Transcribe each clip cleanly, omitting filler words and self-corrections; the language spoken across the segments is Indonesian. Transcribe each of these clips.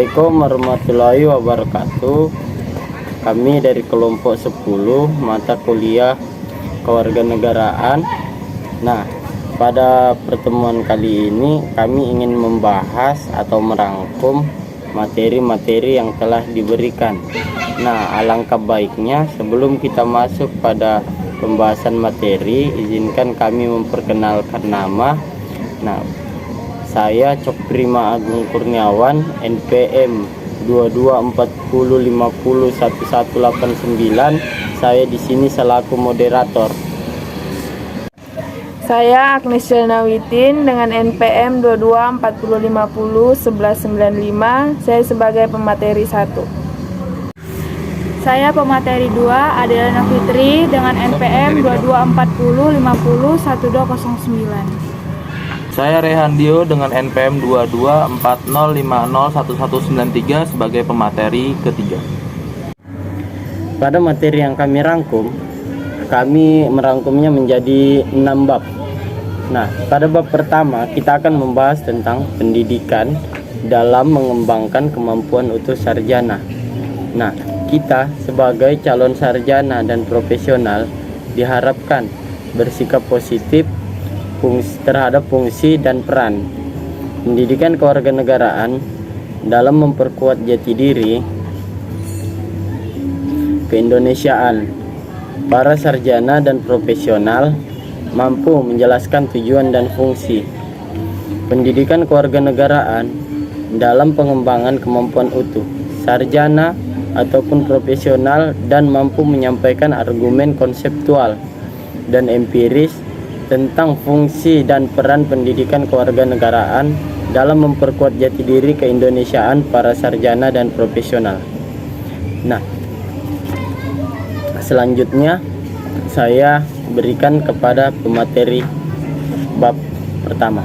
Assalamualaikum warahmatullahi wabarakatuh. Kami dari kelompok 10 mata kuliah kewarganegaraan. Nah, pada pertemuan kali ini kami ingin membahas atau merangkum materi-materi yang telah diberikan. Nah, alangkah baiknya sebelum kita masuk pada pembahasan materi, izinkan kami memperkenalkan nama. Nah, saya Cokprima Agung Kurniawan, NPM 2240501189. Saya di sini selaku moderator. Saya Agnesia Nawitin dengan NPM 2240501195. Saya sebagai pemateri 1. Saya pemateri 2, Adelana Fitri dengan NPM 2240501209. Saya Rehan Dio dengan NPM 2240501193 sebagai pemateri ketiga. Pada materi yang kami rangkum, kami merangkumnya menjadi 6 bab. Nah, pada bab pertama kita akan membahas tentang pendidikan dalam mengembangkan kemampuan utuh sarjana. Nah, kita sebagai calon sarjana dan profesional diharapkan bersikap positif terhadap fungsi dan peran pendidikan kewarganegaraan dalam memperkuat jati diri keindonesiaan. Para sarjana dan profesional mampu menjelaskan tujuan dan fungsi pendidikan kewarganegaraan dalam pengembangan kemampuan utuh sarjana ataupun profesional dan mampu menyampaikan argumen konseptual dan empiris tentang fungsi dan peran pendidikan kewarganegaraan dalam memperkuat jati diri keindonesiaan para sarjana dan profesional. Nah, selanjutnya saya berikan kepada pemateri bab pertama.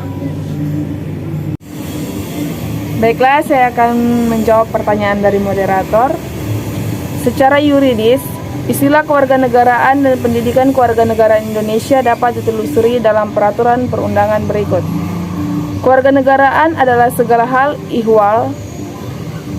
Baiklah, saya akan menjawab pertanyaan dari moderator. Secara yuridis, istilah kewarganegaraan dan pendidikan kewarganegaraan Indonesia dapat ditelusuri dalam peraturan perundangan berikut. Kewarganegaraan adalah segala hal ihwal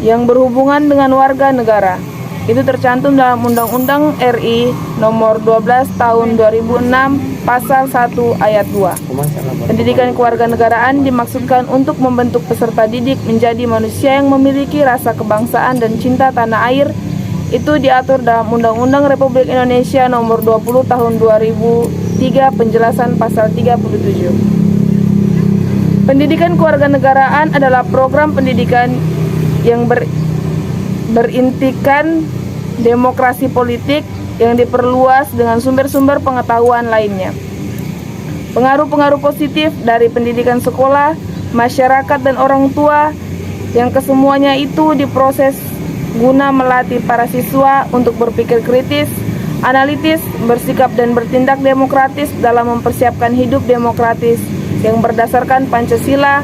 yang berhubungan dengan warga negara. Itu tercantum dalam Undang-Undang RI Nomor 12 Tahun 2006 Pasal 1 Ayat 2. Pendidikan kewarganegaraan dimaksudkan untuk membentuk peserta didik menjadi manusia yang memiliki rasa kebangsaan dan cinta tanah air. Itu diatur dalam Undang-Undang Republik Indonesia Nomor 20 Tahun 2003 Penjelasan Pasal 37. Pendidikan kewarganegaraan adalah program pendidikan yang berintikan demokrasi politik yang diperluas dengan sumber-sumber pengetahuan lainnya. Pengaruh-pengaruh positif dari pendidikan sekolah, masyarakat, dan orang tua yang kesemuanya itu diproses guna melatih para siswa untuk berpikir kritis, analitis, bersikap dan bertindak demokratis dalam mempersiapkan hidup demokratis yang berdasarkan Pancasila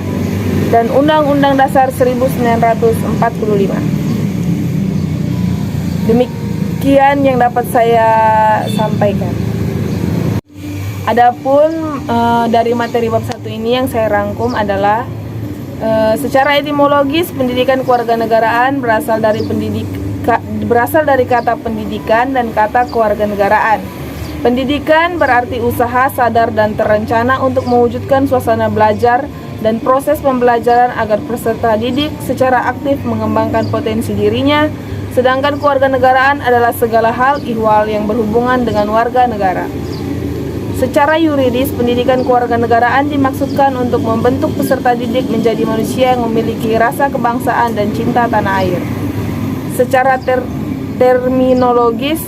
dan Undang-Undang Dasar 1945. Demikian yang dapat saya sampaikan. Adapun dari materi bab 1 ini yang saya rangkum adalah secara etimologis pendidikan kewarganegaraan berasal dari kata pendidikan dan kata kewarganegaraan. Pendidikan berarti usaha sadar dan terencana untuk mewujudkan suasana belajar dan proses pembelajaran agar peserta didik secara aktif mengembangkan potensi dirinya, sedangkan kewarganegaraan adalah segala hal ihwal yang berhubungan dengan warga negara. Secara yuridis, pendidikan kewarganegaraan dimaksudkan untuk membentuk peserta didik menjadi manusia yang memiliki rasa kebangsaan dan cinta tanah air. Secara terminologis,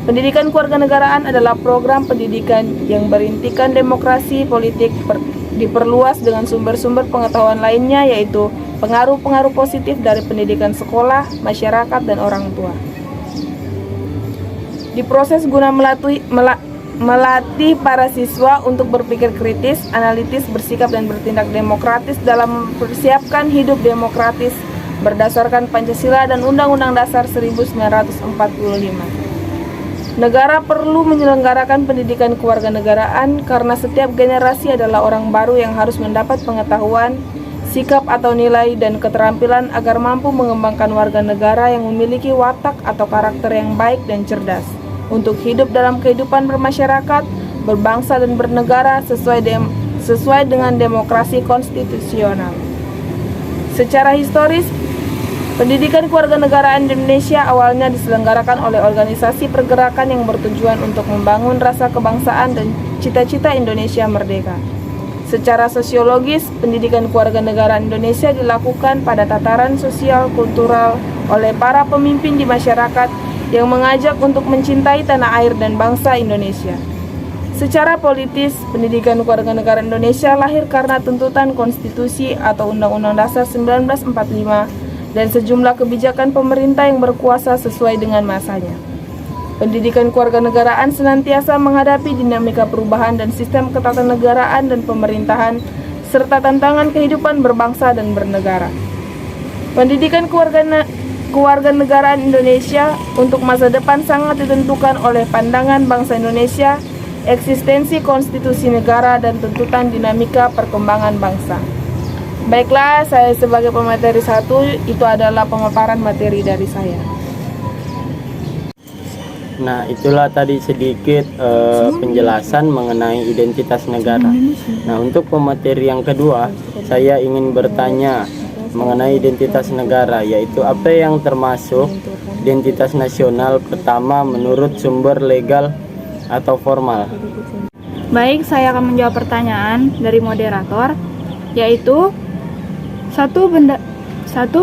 pendidikan kewarganegaraan adalah program pendidikan yang berintikan demokrasi politik diperluas dengan sumber-sumber pengetahuan lainnya, yaitu pengaruh-pengaruh positif dari pendidikan sekolah, masyarakat, dan orang tua. Diproses guna melatih para siswa untuk berpikir kritis, analitis, bersikap dan bertindak demokratis dalam mempersiapkan hidup demokratis berdasarkan Pancasila dan Undang-Undang Dasar 1945. Negara perlu menyelenggarakan pendidikan kewarganegaraan karena setiap generasi adalah orang baru yang harus mendapat pengetahuan, sikap atau nilai, dan keterampilan agar mampu mengembangkan warga negara yang memiliki watak atau karakter yang baik dan cerdas untuk hidup dalam kehidupan bermasyarakat, berbangsa dan bernegara sesuai dengan demokrasi konstitusional. Secara historis, pendidikan kewarganegaraan Indonesia awalnya diselenggarakan oleh organisasi pergerakan yang bertujuan untuk membangun rasa kebangsaan dan cita-cita Indonesia merdeka. Secara sosiologis, pendidikan kewarganegaraan Indonesia dilakukan pada tataran sosial kultural oleh para pemimpin di masyarakat yang mengajak untuk mencintai tanah air dan bangsa Indonesia. Secara politis, pendidikan kewarganegaraan Indonesia lahir karena tuntutan konstitusi atau Undang-Undang Dasar 1945 dan sejumlah kebijakan pemerintah yang berkuasa sesuai dengan masanya. Pendidikan kewarganegaraan senantiasa menghadapi dinamika perubahan dan sistem ketatanegaraan dan pemerintahan, serta tantangan kehidupan berbangsa dan bernegara. Pendidikan kewarganegaraan Indonesia untuk masa depan sangat ditentukan oleh pandangan bangsa Indonesia, eksistensi konstitusi negara, dan tuntutan dinamika perkembangan bangsa. Baiklah, saya sebagai pemateri 1, itu adalah pemaparan materi dari saya. Nah, itulah tadi sedikit penjelasan mengenai identitas negara. Nah, untuk pemateri yang kedua, saya ingin bertanya mengenai identitas negara, yaitu apa yang termasuk identitas nasional pertama menurut sumber legal atau formal. Baik, saya akan menjawab pertanyaan dari moderator, yaitu satu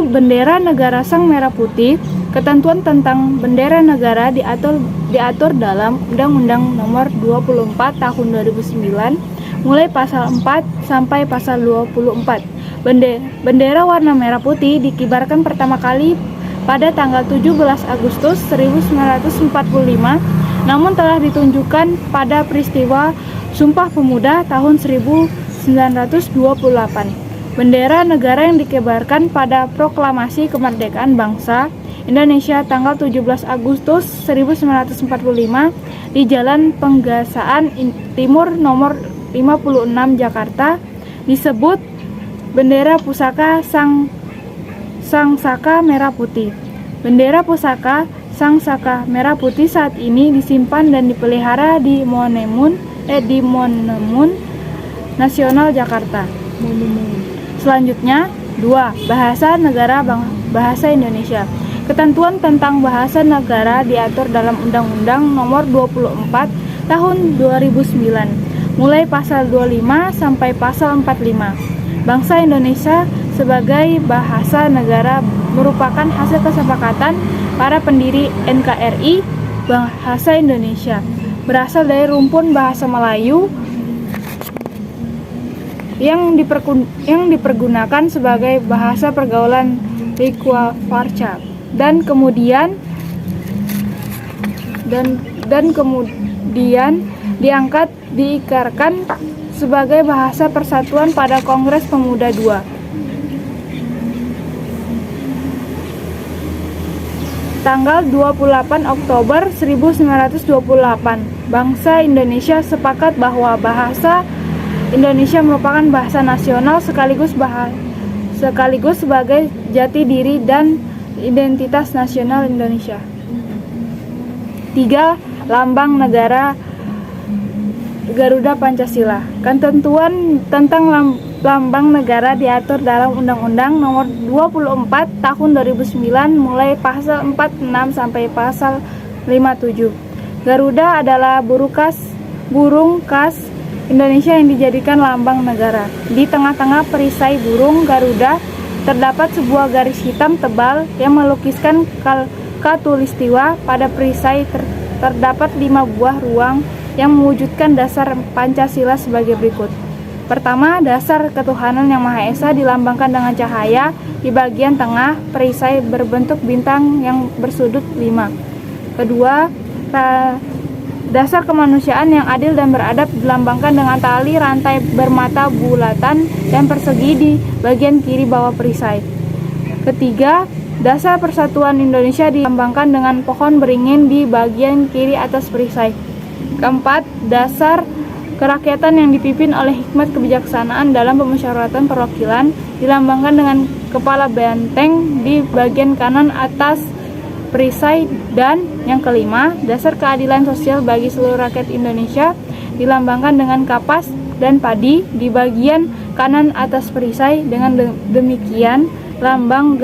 bendera negara Sang Merah Putih. Ketentuan tentang bendera negara diatur dalam Undang-Undang Nomor 24 Tahun 2009, mulai pasal 4 sampai pasal 24. Bendera warna merah putih dikibarkan pertama kali pada tanggal 17 Agustus 1945, namun telah ditunjukkan pada peristiwa Sumpah Pemuda tahun 1928. Bendera negara yang dikibarkan pada Proklamasi Kemerdekaan Bangsa Indonesia tanggal 17 Agustus 1945 di Jalan Penggasaan Timur nomor 56 Jakarta disebut bendera pusaka Sang Saka Merah Putih. Bendera pusaka Sang Saka Merah Putih saat ini disimpan dan dipelihara di Monumen Nasional Jakarta. Selanjutnya, 2. Bahasa negara bahasa Indonesia. Ketentuan tentang bahasa negara diatur dalam Undang-Undang Nomor 24 Tahun 2009, mulai pasal 25 sampai pasal 45. Bangsa Indonesia sebagai bahasa negara merupakan hasil kesepakatan para pendiri NKRI Bahasa Indonesia, berasal dari rumpun bahasa Melayu yang dipergunakan sebagai bahasa pergaulan Likuafarca dan kemudian diangkat diikarkan sebagai bahasa persatuan pada Kongres Pemuda II. Tanggal 28 Oktober 1928, bangsa Indonesia sepakat bahwa bahasa Indonesia merupakan bahasa nasional sekaligus sebagai jati diri dan identitas nasional Indonesia. 3. Lambang negara Garuda Pancasila. Ketentuan tentang lambang negara diatur dalam Undang-Undang Nomor 24 Tahun 2009 mulai pasal 46 sampai pasal 57. Garuda adalah burung khas Indonesia yang dijadikan lambang negara. Di tengah-tengah perisai burung Garuda terdapat sebuah garis hitam tebal yang melukiskan khatulistiwa. Pada perisai terdapat 5 buah ruang yang mewujudkan dasar Pancasila sebagai berikut. Pertama, dasar ketuhanan yang Maha Esa dilambangkan dengan cahaya. Di bagian tengah, perisai berbentuk bintang yang bersudut 5. Kedua, dasar kemanusiaan yang adil dan beradab dilambangkan dengan tali rantai bermata bulatan dan persegi di bagian kiri bawah perisai. Ketiga, dasar persatuan Indonesia dilambangkan dengan pohon beringin di bagian kiri atas perisai. Keempat, dasar kerakyatan yang dipimpin oleh hikmat kebijaksanaan dalam pemusyawaratan perwakilan, dilambangkan dengan kepala benteng di bagian kanan atas perisai, dan yang kelima, dasar keadilan sosial bagi seluruh rakyat Indonesia, dilambangkan dengan kapas dan padi di bagian kanan atas perisai. Dengan demikian, lambang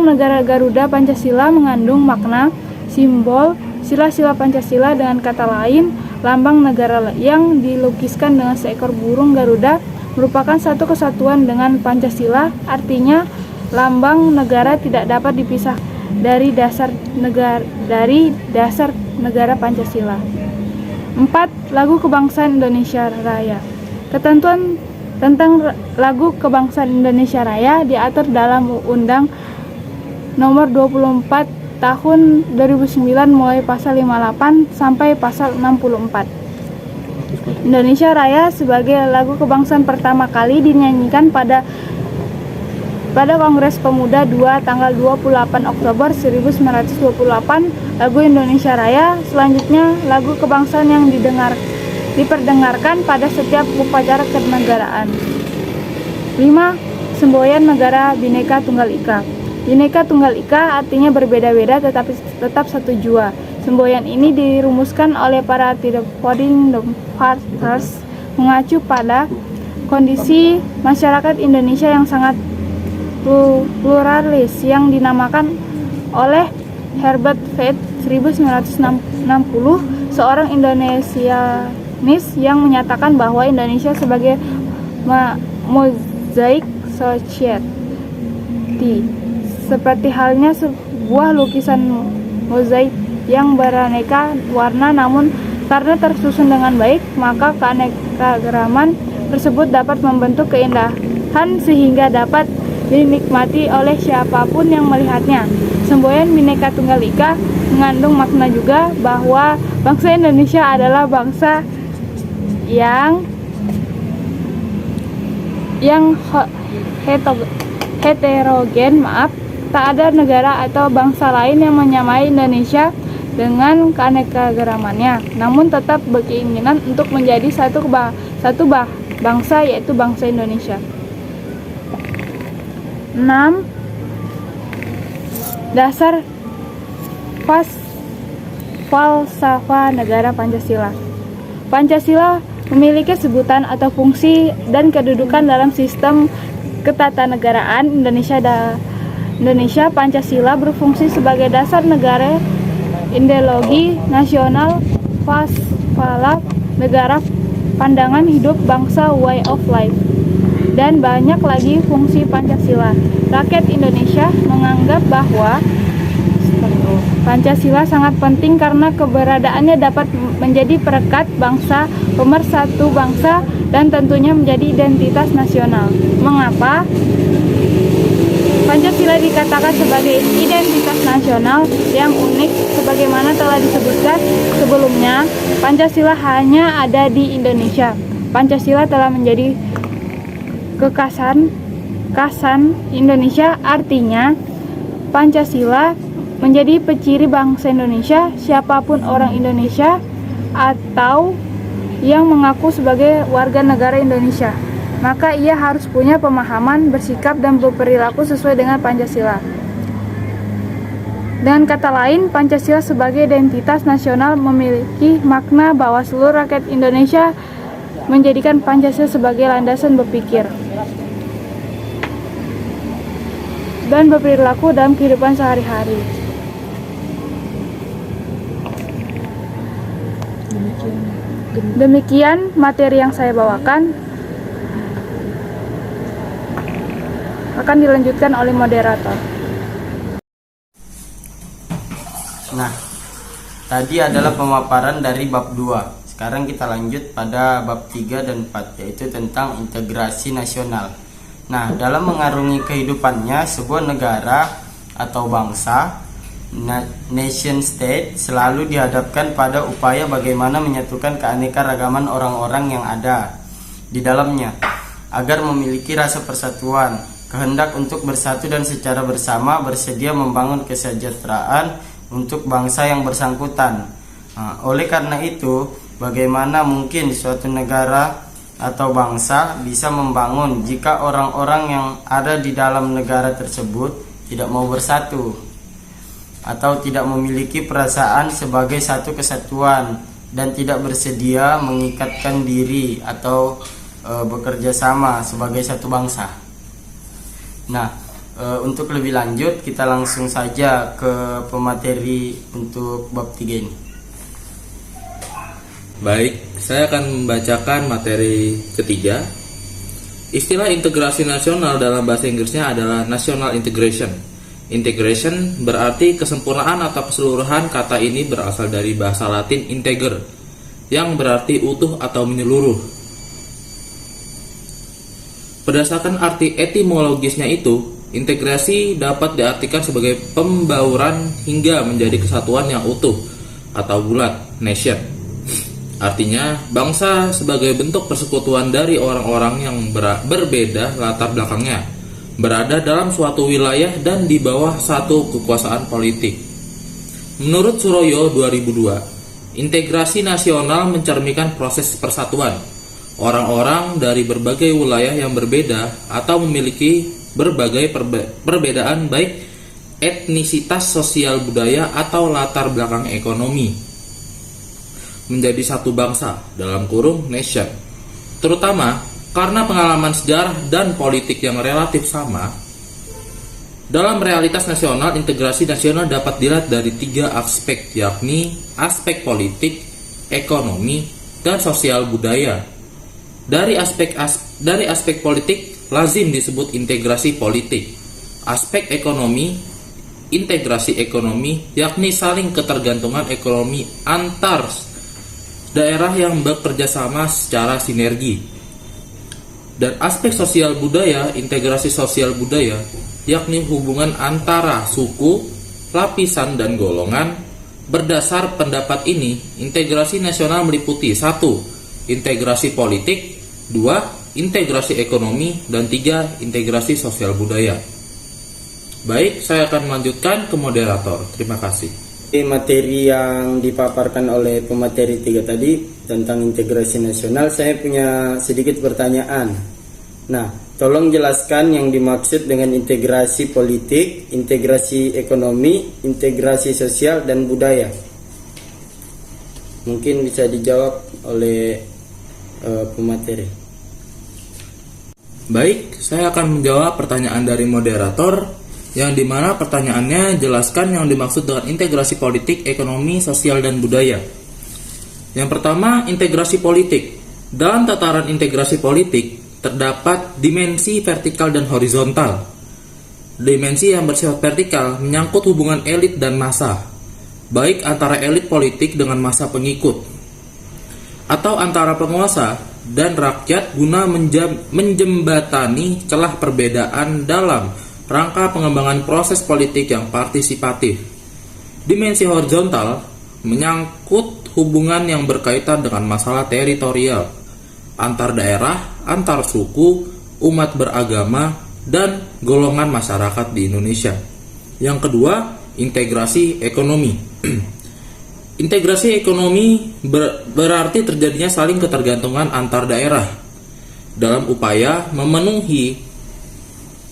negara Garuda Pancasila mengandung makna simbol sila-sila Pancasila. Dengan kata lain, lambang negara yang dilukiskan dengan seekor burung Garuda merupakan satu kesatuan dengan Pancasila. Artinya, lambang negara tidak dapat dipisah dari dasar negara Pancasila. 4. Lagu Kebangsaan Indonesia Raya. Ketentuan tentang lagu Kebangsaan Indonesia Raya diatur dalam Undang Nomor 24 Tahun 2009 mulai pasal 58 sampai pasal 64. Indonesia Raya sebagai lagu kebangsaan pertama kali dinyanyikan pada Kongres Pemuda 2 tanggal 28 Oktober 1928. Lagu Indonesia Raya selanjutnya lagu kebangsaan yang diperdengarkan pada setiap upacara kenegaraan. 5. Semboyan Negara Bhinneka Tunggal Ika. Bhinneka Tunggal Ika artinya berbeda-beda tetapi tetap satu jua. Semboyan ini dirumuskan oleh para founding fathers mengacu pada kondisi masyarakat Indonesia yang sangat pluralis yang dinamakan oleh Herbert Feith 1960, seorang Indonesianis yang menyatakan bahwa Indonesia sebagai mosaic society, seperti halnya sebuah lukisan mozaik yang beraneka warna, namun karena tersusun dengan baik, maka keanekaragaman tersebut dapat membentuk keindahan sehingga dapat dinikmati oleh siapapun yang melihatnya. Semboyan Bhinneka Tunggal Ika mengandung makna juga bahwa bangsa Indonesia adalah bangsa yang heterogen, tak ada negara atau bangsa lain yang menyamai Indonesia dengan keanekaragamannya, namun tetap berkeinginan untuk menjadi satu bangsa, yaitu bangsa Indonesia. 6. Dasar falsafah negara Pancasila. Pancasila memiliki sebutan atau fungsi dan kedudukan dalam sistem ketatanegaraan Indonesia. Pancasila berfungsi sebagai dasar negara, ideologi nasional, falsafah negara, pandangan hidup bangsa, way of life, dan banyak lagi fungsi Pancasila. Rakyat Indonesia menganggap bahwa Pancasila sangat penting karena keberadaannya dapat menjadi perekat bangsa, pemersatu bangsa, dan tentunya menjadi identitas nasional. Mengapa Pancasila dikatakan sebagai identitas nasional yang unik? Sebagaimana telah disebutkan sebelumnya, Pancasila hanya ada di Indonesia. Pancasila telah menjadi kekhasan Indonesia, artinya Pancasila menjadi penciri bangsa Indonesia. Siapapun orang Indonesia atau yang mengaku sebagai warga negara Indonesia, maka ia harus punya pemahaman, bersikap, dan berperilaku sesuai dengan Pancasila. Dengan kata lain, Pancasila sebagai identitas nasional memiliki makna bahwa seluruh rakyat Indonesia menjadikan Pancasila sebagai landasan berpikir dan berperilaku dalam kehidupan sehari-hari. Demikian materi yang saya bawakan, akan dilanjutkan oleh moderator. Nah, tadi adalah pemaparan dari bab 2. Sekarang kita lanjut pada bab 3 dan 4, yaitu tentang integrasi nasional. Nah, dalam mengarungi kehidupannya, sebuah negara atau bangsa, nation state, selalu dihadapkan pada upaya bagaimana menyatukan keanekaragaman orang-orang yang ada di dalamnya, agar memiliki rasa persatuan, kehendak untuk bersatu dan secara bersama bersedia membangun kesejahteraan untuk bangsa yang bersangkutan. Oleh karena itu, bagaimana mungkin suatu negara atau bangsa bisa membangun jika orang-orang yang ada di dalam negara tersebut tidak mau bersatu atau tidak memiliki perasaan sebagai satu kesatuan dan tidak bersedia mengikatkan diri atau bekerja sama sebagai satu bangsa. Nah, untuk lebih lanjut kita langsung saja ke pemateri untuk bab 3 ini. Baik, saya akan membacakan materi ketiga. Istilah integrasi nasional dalam bahasa Inggrisnya adalah national integration. Integration berarti kesempurnaan atau keseluruhan. Kata ini berasal dari bahasa Latin integer, yang berarti utuh atau menyeluruh. Berdasarkan arti etimologisnya itu, integrasi dapat diartikan sebagai pembauran hingga menjadi kesatuan yang utuh atau bulat, nation. Artinya, bangsa sebagai bentuk persekutuan dari orang-orang yang berbeda latar belakangnya, berada dalam suatu wilayah dan di bawah satu kekuasaan politik. Menurut Suroyo 2002, integrasi nasional mencerminkan proses persatuan orang-orang dari berbagai wilayah yang berbeda atau memiliki berbagai perbedaan baik etnisitas, sosial, budaya, atau latar belakang ekonomi menjadi satu bangsa dalam kurung nation. Terutama karena pengalaman sejarah dan politik yang relatif sama. Dalam realitas nasional, integrasi nasional dapat dilihat dari 3 aspek, yakni aspek politik, ekonomi, dan sosial budaya. Dari aspek politik lazim disebut integrasi politik. Aspek ekonomi, integrasi ekonomi, yakni saling ketergantungan ekonomi antar daerah yang bekerja sama secara sinergi. Dan aspek sosial budaya, integrasi sosial budaya, yakni hubungan antara suku, lapisan, dan golongan. Berdasar pendapat ini, integrasi nasional meliputi 1. Integrasi politik, 2. Integrasi ekonomi, dan 3. Integrasi sosial budaya. Baik, saya akan melanjutkan ke moderator. Terima kasih. Materi yang dipaparkan oleh pemateri 3 tadi tentang integrasi nasional, saya punya sedikit pertanyaan. Nah, tolong jelaskan yang dimaksud dengan integrasi politik, integrasi ekonomi, integrasi sosial, dan budaya. Mungkin bisa dijawab oleh pemateri. Baik, saya akan menjawab pertanyaan dari moderator, yang dimana pertanyaannya jelaskan yang dimaksud dengan integrasi politik, ekonomi, sosial, dan budaya. Yang pertama, integrasi politik. Dalam tataran integrasi politik, terdapat dimensi vertikal dan horizontal. Dimensi yang bersifat vertikal menyangkut hubungan elit dan massa, baik antara elit politik dengan massa pengikut, atau antara penguasa dan rakyat guna menjembatani celah perbedaan dalam rangka pengembangan proses politik yang partisipatif. Dimensi horizontal menyangkut hubungan yang berkaitan dengan masalah teritorial, antar daerah, antar suku, umat beragama, dan golongan masyarakat di Indonesia. Yang kedua, integrasi ekonomi. Integrasi ekonomi berarti terjadinya saling ketergantungan antar daerah dalam upaya memenuhi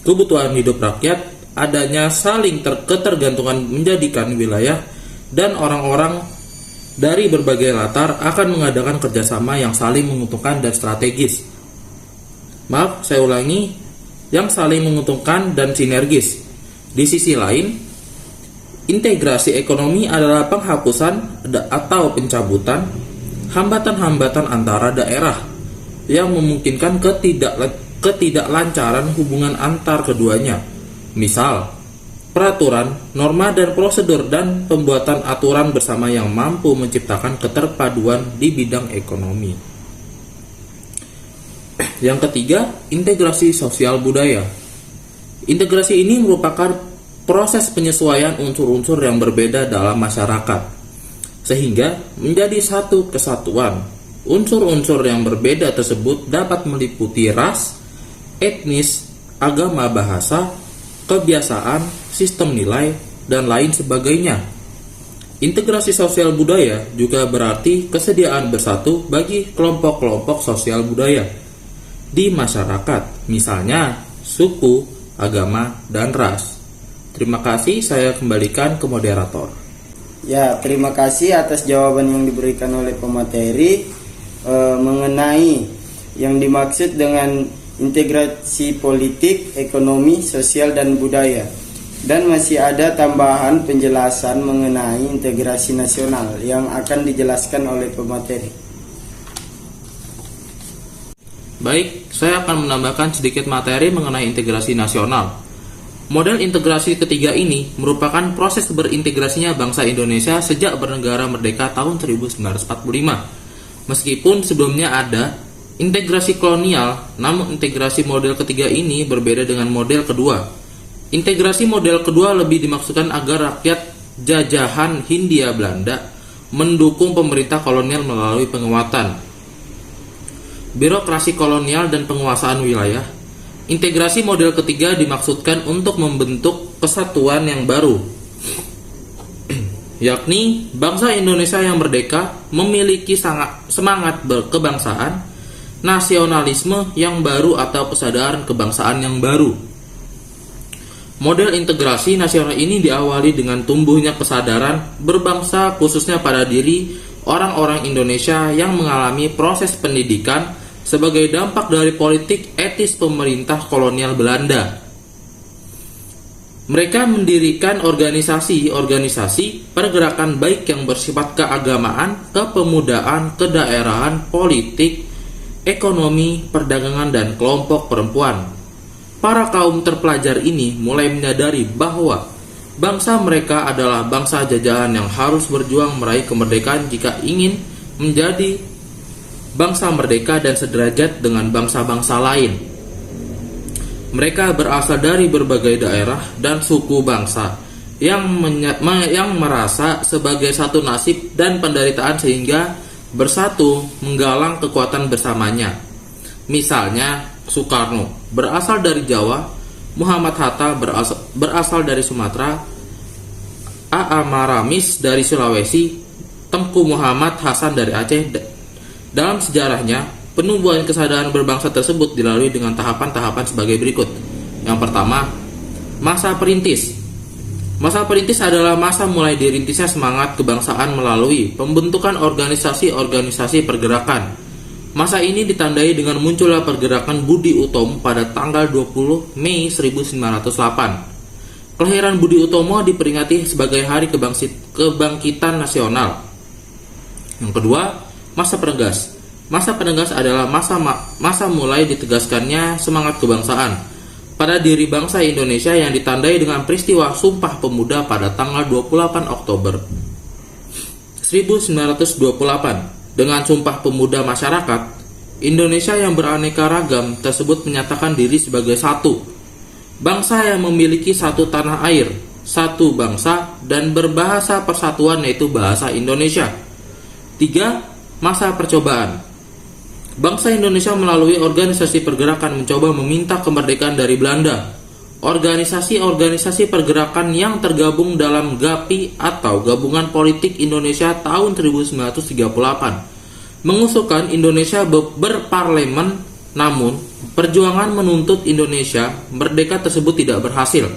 kebutuhan hidup rakyat. Adanya saling ketergantungan menjadikan wilayah dan orang-orang dari berbagai latar akan mengadakan kerjasama yang saling menguntungkan dan strategis. Maaf, saya ulangi, yang saling menguntungkan dan sinergis. Di sisi lain, integrasi ekonomi adalah penghapusan atau pencabutan hambatan-hambatan antara daerah yang memungkinkan ketidaklancaran hubungan antar keduanya. Misal, peraturan, norma, dan prosedur, dan pembuatan aturan bersama yang mampu menciptakan keterpaduan di bidang ekonomi. Yang ketiga, integrasi sosial budaya. Integrasi ini merupakan proses penyesuaian unsur-unsur yang berbeda dalam masyarakat, sehingga menjadi satu kesatuan. Unsur-unsur yang berbeda tersebut dapat meliputi ras, etnis, agama, bahasa, kebiasaan, sistem nilai, dan lain sebagainya. Integrasi sosial budaya juga berarti kesediaan bersatu bagi kelompok-kelompok sosial budaya di masyarakat, misalnya suku, agama, dan ras. Terima kasih, saya kembalikan ke moderator. Ya, terima kasih atas jawaban yang diberikan oleh pemateri mengenai yang dimaksud dengan integrasi politik, ekonomi, sosial, dan budaya. Dan masih ada tambahan penjelasan mengenai integrasi nasional yang akan dijelaskan oleh pemateri. Baik, saya akan menambahkan sedikit materi mengenai integrasi nasional. Model integrasi ketiga ini merupakan proses berintegrasinya bangsa Indonesia sejak bernegara merdeka tahun 1945. Meskipun sebelumnya ada integrasi kolonial, namun integrasi model ketiga ini berbeda dengan model kedua. Integrasi model kedua lebih dimaksudkan agar rakyat jajahan Hindia Belanda mendukung pemerintah kolonial melalui penguatan birokrasi kolonial dan penguasaan wilayah. Integrasi model ketiga dimaksudkan untuk membentuk kesatuan yang baru, yakni bangsa Indonesia yang merdeka memiliki semangat kebangsaan, nasionalisme yang baru atau kesadaran kebangsaan yang baru. Model integrasi nasional ini diawali dengan tumbuhnya kesadaran berbangsa khususnya pada diri orang-orang Indonesia yang mengalami proses pendidikan sebagai dampak dari politik etis pemerintah kolonial Belanda. Mereka mendirikan organisasi-organisasi pergerakan baik yang bersifat keagamaan, kepemudaan, kedaerahan, politik, ekonomi, perdagangan, dan kelompok perempuan. Para kaum terpelajar ini mulai menyadari bahwa bangsa mereka adalah bangsa jajahan yang harus berjuang meraih kemerdekaan jika ingin menjadi bangsa merdeka dan sederajat dengan bangsa-bangsa lain. Mereka berasal dari berbagai daerah dan suku bangsa yang merasa sebagai satu nasib dan penderitaan sehingga bersatu menggalang kekuatan bersamanya. Misalnya Soekarno berasal dari Jawa, Muhammad Hatta berasal dari Sumatera, A.A. Maramis dari Sulawesi, Tengku Muhammad Hasan dari Aceh. Dalam sejarahnya, penumbuhan kesadaran berbangsa tersebut dilalui dengan tahapan-tahapan sebagai berikut. Yang pertama, masa perintis. Masa perintis adalah masa mulai dirintisnya semangat kebangsaan melalui pembentukan organisasi-organisasi pergerakan. Masa ini ditandai dengan munculnya pergerakan Budi Utomo pada tanggal 20 Mei 1908. Kelahiran Budi Utomo diperingati sebagai Hari Kebangkitan Nasional. Yang kedua, masa penegas. Masa penegas adalah masa mulai ditegaskannya semangat kebangsaan pada diri bangsa Indonesia yang ditandai dengan peristiwa Sumpah Pemuda pada tanggal 28 Oktober 1928. Dengan Sumpah Pemuda masyarakat Indonesia yang beraneka ragam tersebut menyatakan diri sebagai satu bangsa yang memiliki satu tanah air, satu bangsa, dan berbahasa persatuan yaitu bahasa Indonesia. 3. Masa percobaan. Bangsa Indonesia melalui organisasi pergerakan mencoba meminta kemerdekaan dari Belanda. Organisasi-organisasi pergerakan yang tergabung dalam GAPI atau Gabungan Politik Indonesia tahun 1938 mengusulkan Indonesia berparlemen, namun perjuangan menuntut Indonesia merdeka tersebut tidak berhasil.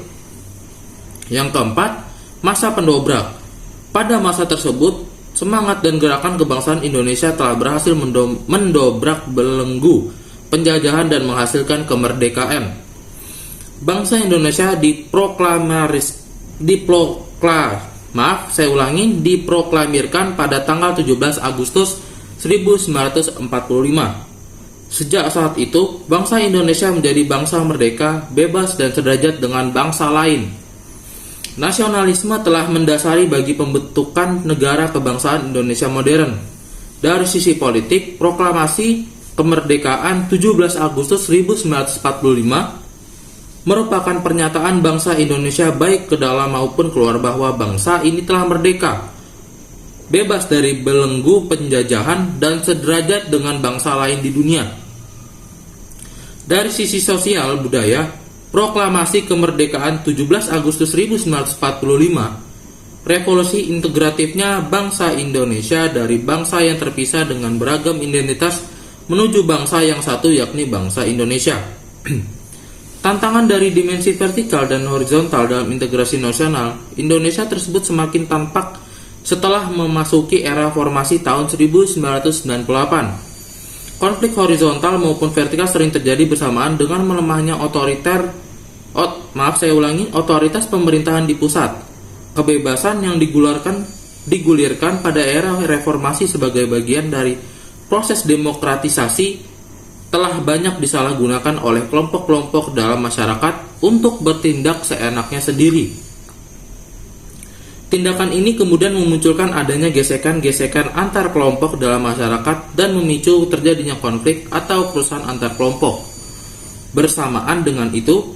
Yang keempat, masa pendobrak. Pada masa tersebut, semangat dan gerakan kebangsaan Indonesia telah berhasil mendobrak belenggu penjajahan dan menghasilkan kemerdekaan. Bangsa Indonesia diproklamirkan pada tanggal 17 Agustus 1945. Sejak saat itu, bangsa Indonesia menjadi bangsa merdeka, bebas dan sederajat dengan bangsa lain. Nasionalisme telah mendasari bagi pembentukan negara kebangsaan Indonesia modern. Dari sisi politik, proklamasi kemerdekaan 17 Agustus 1945 merupakan pernyataan bangsa Indonesia baik ke dalam maupun keluar bahwa bangsa ini telah merdeka, bebas dari belenggu penjajahan dan sederajat dengan bangsa lain di dunia. Dari sisi sosial budaya, proklamasi kemerdekaan 17 Agustus 1945 revolusi integratifnya bangsa Indonesia dari bangsa yang terpisah dengan beragam identitas menuju bangsa yang satu, yakni bangsa Indonesia. Tantangan dari dimensi vertikal dan horizontal dalam integrasi nasional Indonesia tersebut semakin tampak setelah memasuki era formasi tahun 1998. Konflik horizontal maupun vertikal sering terjadi bersamaan dengan melemahnya otoritas pemerintahan di pusat. Kebebasan yang digulirkan pada era reformasi sebagai bagian dari proses demokratisasi telah banyak disalahgunakan oleh kelompok-kelompok dalam masyarakat untuk bertindak seenaknya sendiri. Tindakan ini kemudian memunculkan adanya gesekan-gesekan antar kelompok dalam masyarakat dan memicu terjadinya konflik atau kerusuhan antar kelompok. Bersamaan dengan itu,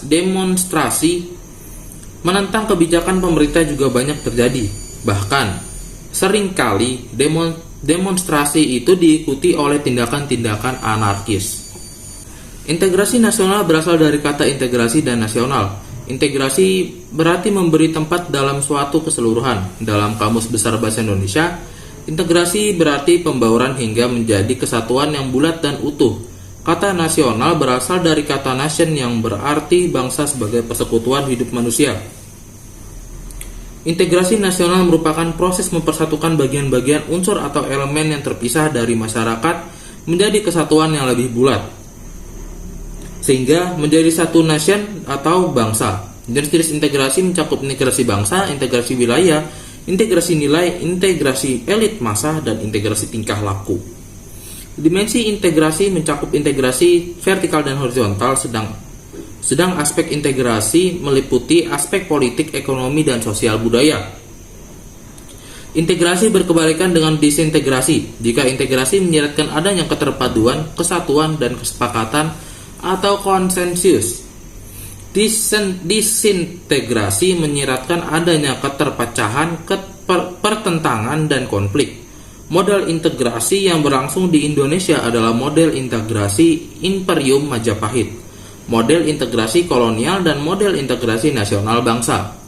demonstrasi menentang kebijakan pemerintah juga banyak terjadi. Bahkan, seringkali demonstrasi itu diikuti oleh tindakan-tindakan anarkis. Integrasi nasional berasal dari kata integrasi dan nasional. Integrasi berarti memberi tempat dalam suatu keseluruhan. Dalam Kamus Besar Bahasa Indonesia, integrasi berarti pembauran hingga menjadi kesatuan yang bulat dan utuh. Kata nasional berasal dari kata nation yang berarti bangsa sebagai persekutuan hidup manusia. Integrasi nasional merupakan proses mempersatukan bagian-bagian unsur atau elemen yang terpisah dari masyarakat menjadi kesatuan yang lebih bulat, sehingga menjadi satu nation atau bangsa. Jenis-jenis integrasi mencakup integrasi bangsa, integrasi wilayah, integrasi nilai, integrasi elit massa, dan integrasi tingkah laku. Dimensi integrasi mencakup integrasi vertikal dan horizontal, sedang aspek integrasi meliputi aspek politik, ekonomi, dan sosial budaya. Integrasi berkebalikan dengan disintegrasi. Jika integrasi menyiratkan adanya keterpaduan, kesatuan, dan kesepakatan atau konsensus. Disintegrasi menyiratkan adanya keterpecahan, pertentangan, dan konflik. Model integrasi yang berlangsung di Indonesia adalah model integrasi Imperium Majapahit, model integrasi kolonial, dan model integrasi nasional bangsa.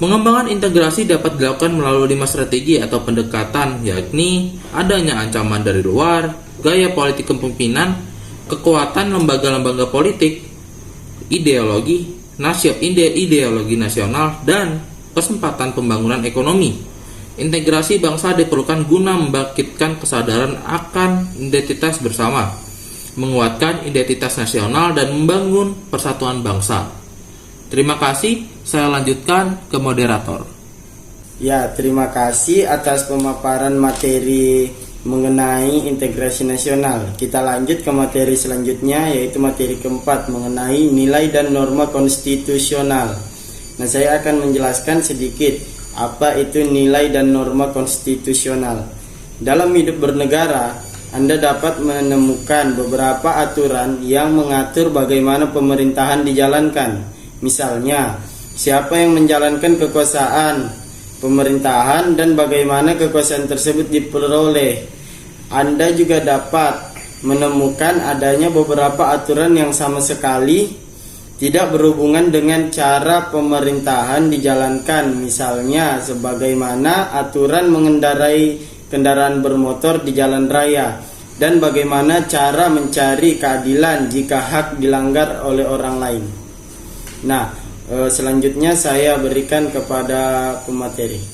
Pengembangan integrasi dapat dilakukan melalui 5 strategi atau pendekatan, yakni adanya ancaman dari luar, gaya politik kepemimpinan, kekuatan lembaga-lembaga politik, ideologi nasional, dan kesempatan pembangunan ekonomi. Integrasi bangsa diperlukan guna membangkitkan kesadaran akan identitas bersama, menguatkan identitas nasional, dan membangun persatuan bangsa. Terima kasih, saya lanjutkan ke moderator. Ya, terima kasih atas pemaparan materi mengenai integrasi nasional. Kita lanjut ke materi selanjutnya, yaitu materi keempat mengenai nilai dan norma konstitusional. Nah, saya akan menjelaskan sedikit apa itu nilai dan norma konstitusional. Dalam hidup bernegara, Anda dapat menemukan beberapa aturan yang mengatur bagaimana pemerintahan dijalankan. Misalnya, siapa yang menjalankan kekuasaan pemerintahan dan bagaimana kekuasaan tersebut diperoleh. Anda juga dapat menemukan adanya beberapa aturan yang sama sekali tidak berhubungan dengan cara pemerintahan dijalankan, misalnya sebagaimana aturan mengendarai kendaraan bermotor di jalan raya dan bagaimana cara mencari keadilan jika hak dilanggar oleh orang lain. Nah, selanjutnya saya berikan kepada pemateri.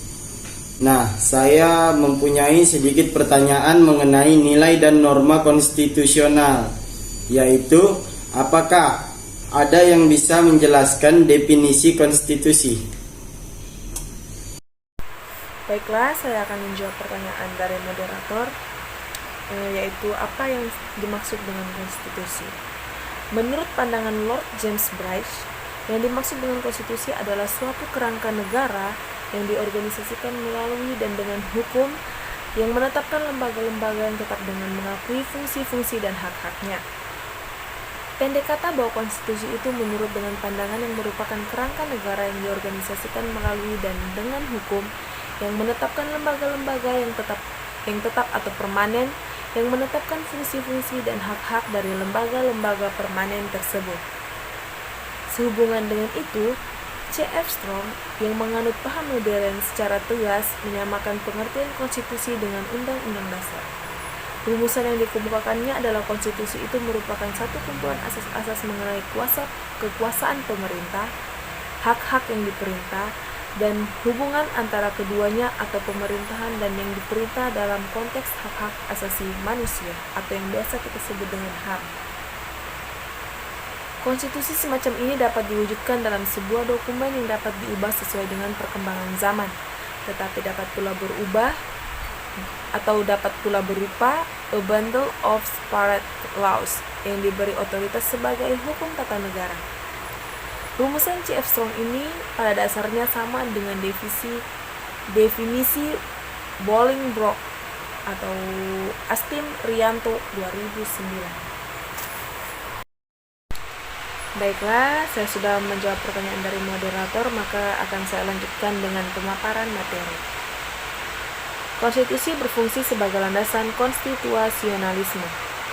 Nah, saya mempunyai sedikit pertanyaan mengenai nilai dan norma konstitusional, yaitu apakah ada yang bisa menjelaskan definisi konstitusi? Baiklah, saya akan menjawab pertanyaan dari moderator, yaitu apa yang dimaksud dengan konstitusi. Menurut pandangan Lord James Bryce, yang dimaksud dengan konstitusi adalah suatu kerangka negara yang diorganisasikan melalui dan dengan hukum yang menetapkan lembaga-lembaga yang tetap dengan mengakui fungsi-fungsi dan hak-haknya. Pendek kata bahwa konstitusi itu menurut dengan pandangan yang merupakan kerangka negara yang diorganisasikan melalui dan dengan hukum yang menetapkan lembaga-lembaga yang tetap atau permanen, yang menetapkan fungsi-fungsi dan hak-hak dari lembaga-lembaga permanen tersebut. Sehubungan dengan itu, C.F. Strong yang menganut paham modern secara tegas menyamakan pengertian konstitusi dengan undang-undang dasar. Rumusan yang dikemukakannya adalah konstitusi itu merupakan satu kumpulan asas-asas mengenai kekuasaan pemerintah, hak-hak yang diperintah, dan hubungan antara keduanya atau pemerintahan dan yang diperintah dalam konteks hak-hak asasi manusia atau yang biasa kita sebut dengan HAM. Konstitusi semacam ini dapat diwujudkan dalam sebuah dokumen yang dapat diubah sesuai dengan perkembangan zaman, tetapi dapat pula berubah atau dapat pula berupa a bundle of separate laws yang diberi otoritas sebagai hukum tata negara. Rumusan C.F. Strong ini pada dasarnya sama dengan definisi Bolingbroke atau Astim Rianto 2009. Baiklah, saya sudah menjawab pertanyaan dari moderator, maka akan saya lanjutkan dengan pemaparan materi. Konstitusi berfungsi sebagai landasan konstitusionalisme.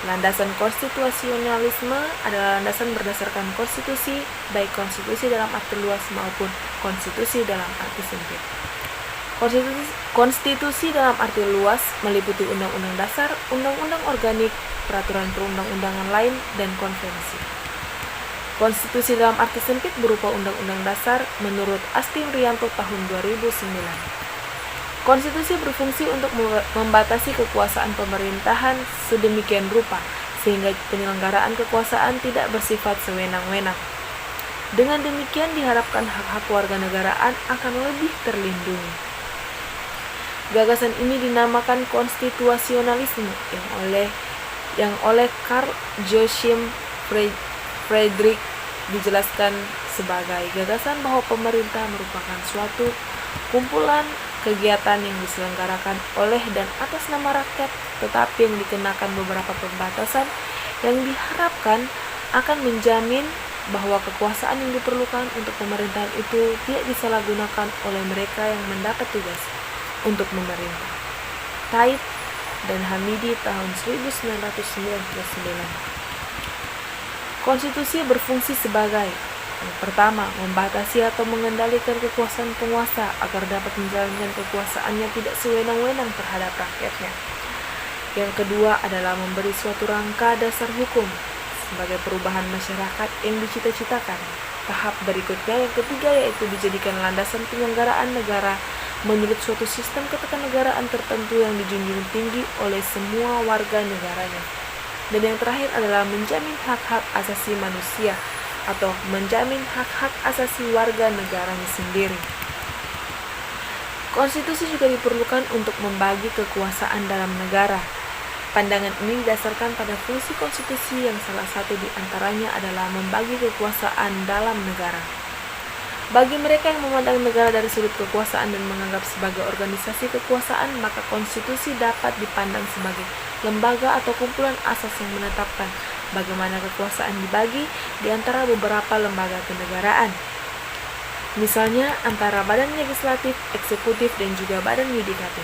Landasan konstitusionalisme adalah landasan berdasarkan konstitusi, baik konstitusi dalam arti luas maupun konstitusi dalam arti sempit. Konstitusi dalam arti luas meliputi undang-undang dasar, undang-undang organik, peraturan perundang-undangan lain, dan konvensi. Konstitusi dalam arti sempit berupa undang-undang dasar menurut Astim Rianto tahun 2009. Konstitusi berfungsi untuk membatasi kekuasaan pemerintahan sedemikian rupa sehingga penyelenggaraan kekuasaan tidak bersifat sewenang-wenang. Dengan demikian diharapkan hak-hak warganegaraan akan lebih terlindungi. Gagasan ini dinamakan konstitusionalisme yang oleh Karl Joachim Friedrich dijelaskan sebagai gagasan bahwa pemerintah merupakan suatu kumpulan kegiatan yang diselenggarakan oleh dan atas nama rakyat, tetapi yang dikenakan beberapa pembatasan yang diharapkan akan menjamin bahwa kekuasaan yang diperlukan untuk pemerintahan itu tidak disalahgunakan oleh mereka yang mendapat tugas untuk memerintah. Tait dan Hamidi tahun 1999. Konstitusi berfungsi sebagai yang pertama, membatasi atau mengendalikan kekuasaan penguasa agar dapat menjalankan kekuasaannya tidak sewenang-wenang terhadap rakyatnya. Yang kedua adalah memberi suatu rangka dasar hukum sebagai perubahan masyarakat yang dicita-citakan. Tahap berikutnya yang ketiga yaitu dijadikan landasan penyelenggaraan negara menurut suatu sistem ketatanegaraan tertentu yang dijunjung tinggi oleh semua warga negaranya. Dan yang terakhir adalah menjamin hak-hak asasi manusia atau menjamin hak-hak asasi warga negaranya sendiri. Konstitusi juga diperlukan untuk membagi kekuasaan dalam negara. Pandangan ini didasarkan pada fungsi konstitusi yang salah satu di antaranya adalah membagi kekuasaan dalam negara. Bagi mereka yang memandang negara dari sudut kekuasaan dan menganggap sebagai organisasi kekuasaan, maka konstitusi dapat dipandang sebagai lembaga atau kumpulan asas yang menetapkan bagaimana kekuasaan dibagi di antara beberapa lembaga kenegaraan. Misalnya antara badan legislatif, eksekutif, dan juga badan yudikatif.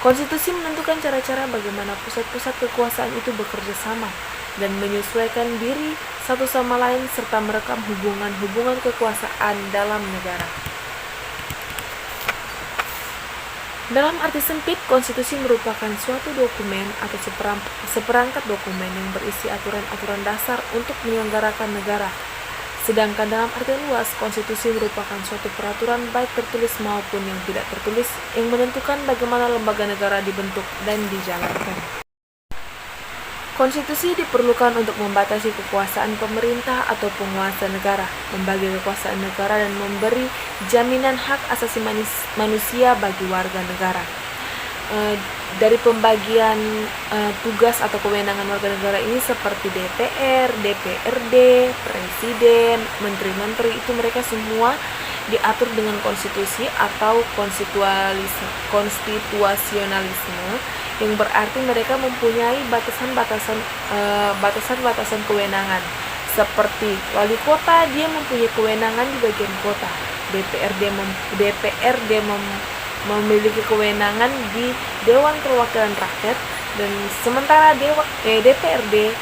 Konstitusi menentukan cara-cara bagaimana pusat-pusat kekuasaan itu bekerja sama dan menyesuaikan diri satu sama lain serta merekam hubungan-hubungan kekuasaan dalam negara. Dalam arti sempit, konstitusi merupakan suatu dokumen atau seperangkat dokumen yang berisi aturan-aturan dasar untuk menyelenggarakan negara. Sedangkan dalam arti luas, konstitusi merupakan suatu peraturan baik tertulis maupun yang tidak tertulis yang menentukan bagaimana lembaga negara dibentuk dan dijalankan. Konstitusi diperlukan untuk membatasi kekuasaan pemerintah atau penguasa negara, membagi kekuasaan negara dan memberi jaminan hak asasi manusia bagi warga negara. Dari pembagian tugas atau kewenangan warga negara ini seperti DPR, DPRD, Presiden, Menteri-Menteri itu mereka semua diatur dengan konstitusi atau konstitusionalisme yang berarti mereka mempunyai batasan-batasan kewenangan. Seperti wali kota, dia mempunyai kewenangan di bagian kota. DPRD memiliki kewenangan di Dewan Perwakilan Rakyat, dan sementara DPRD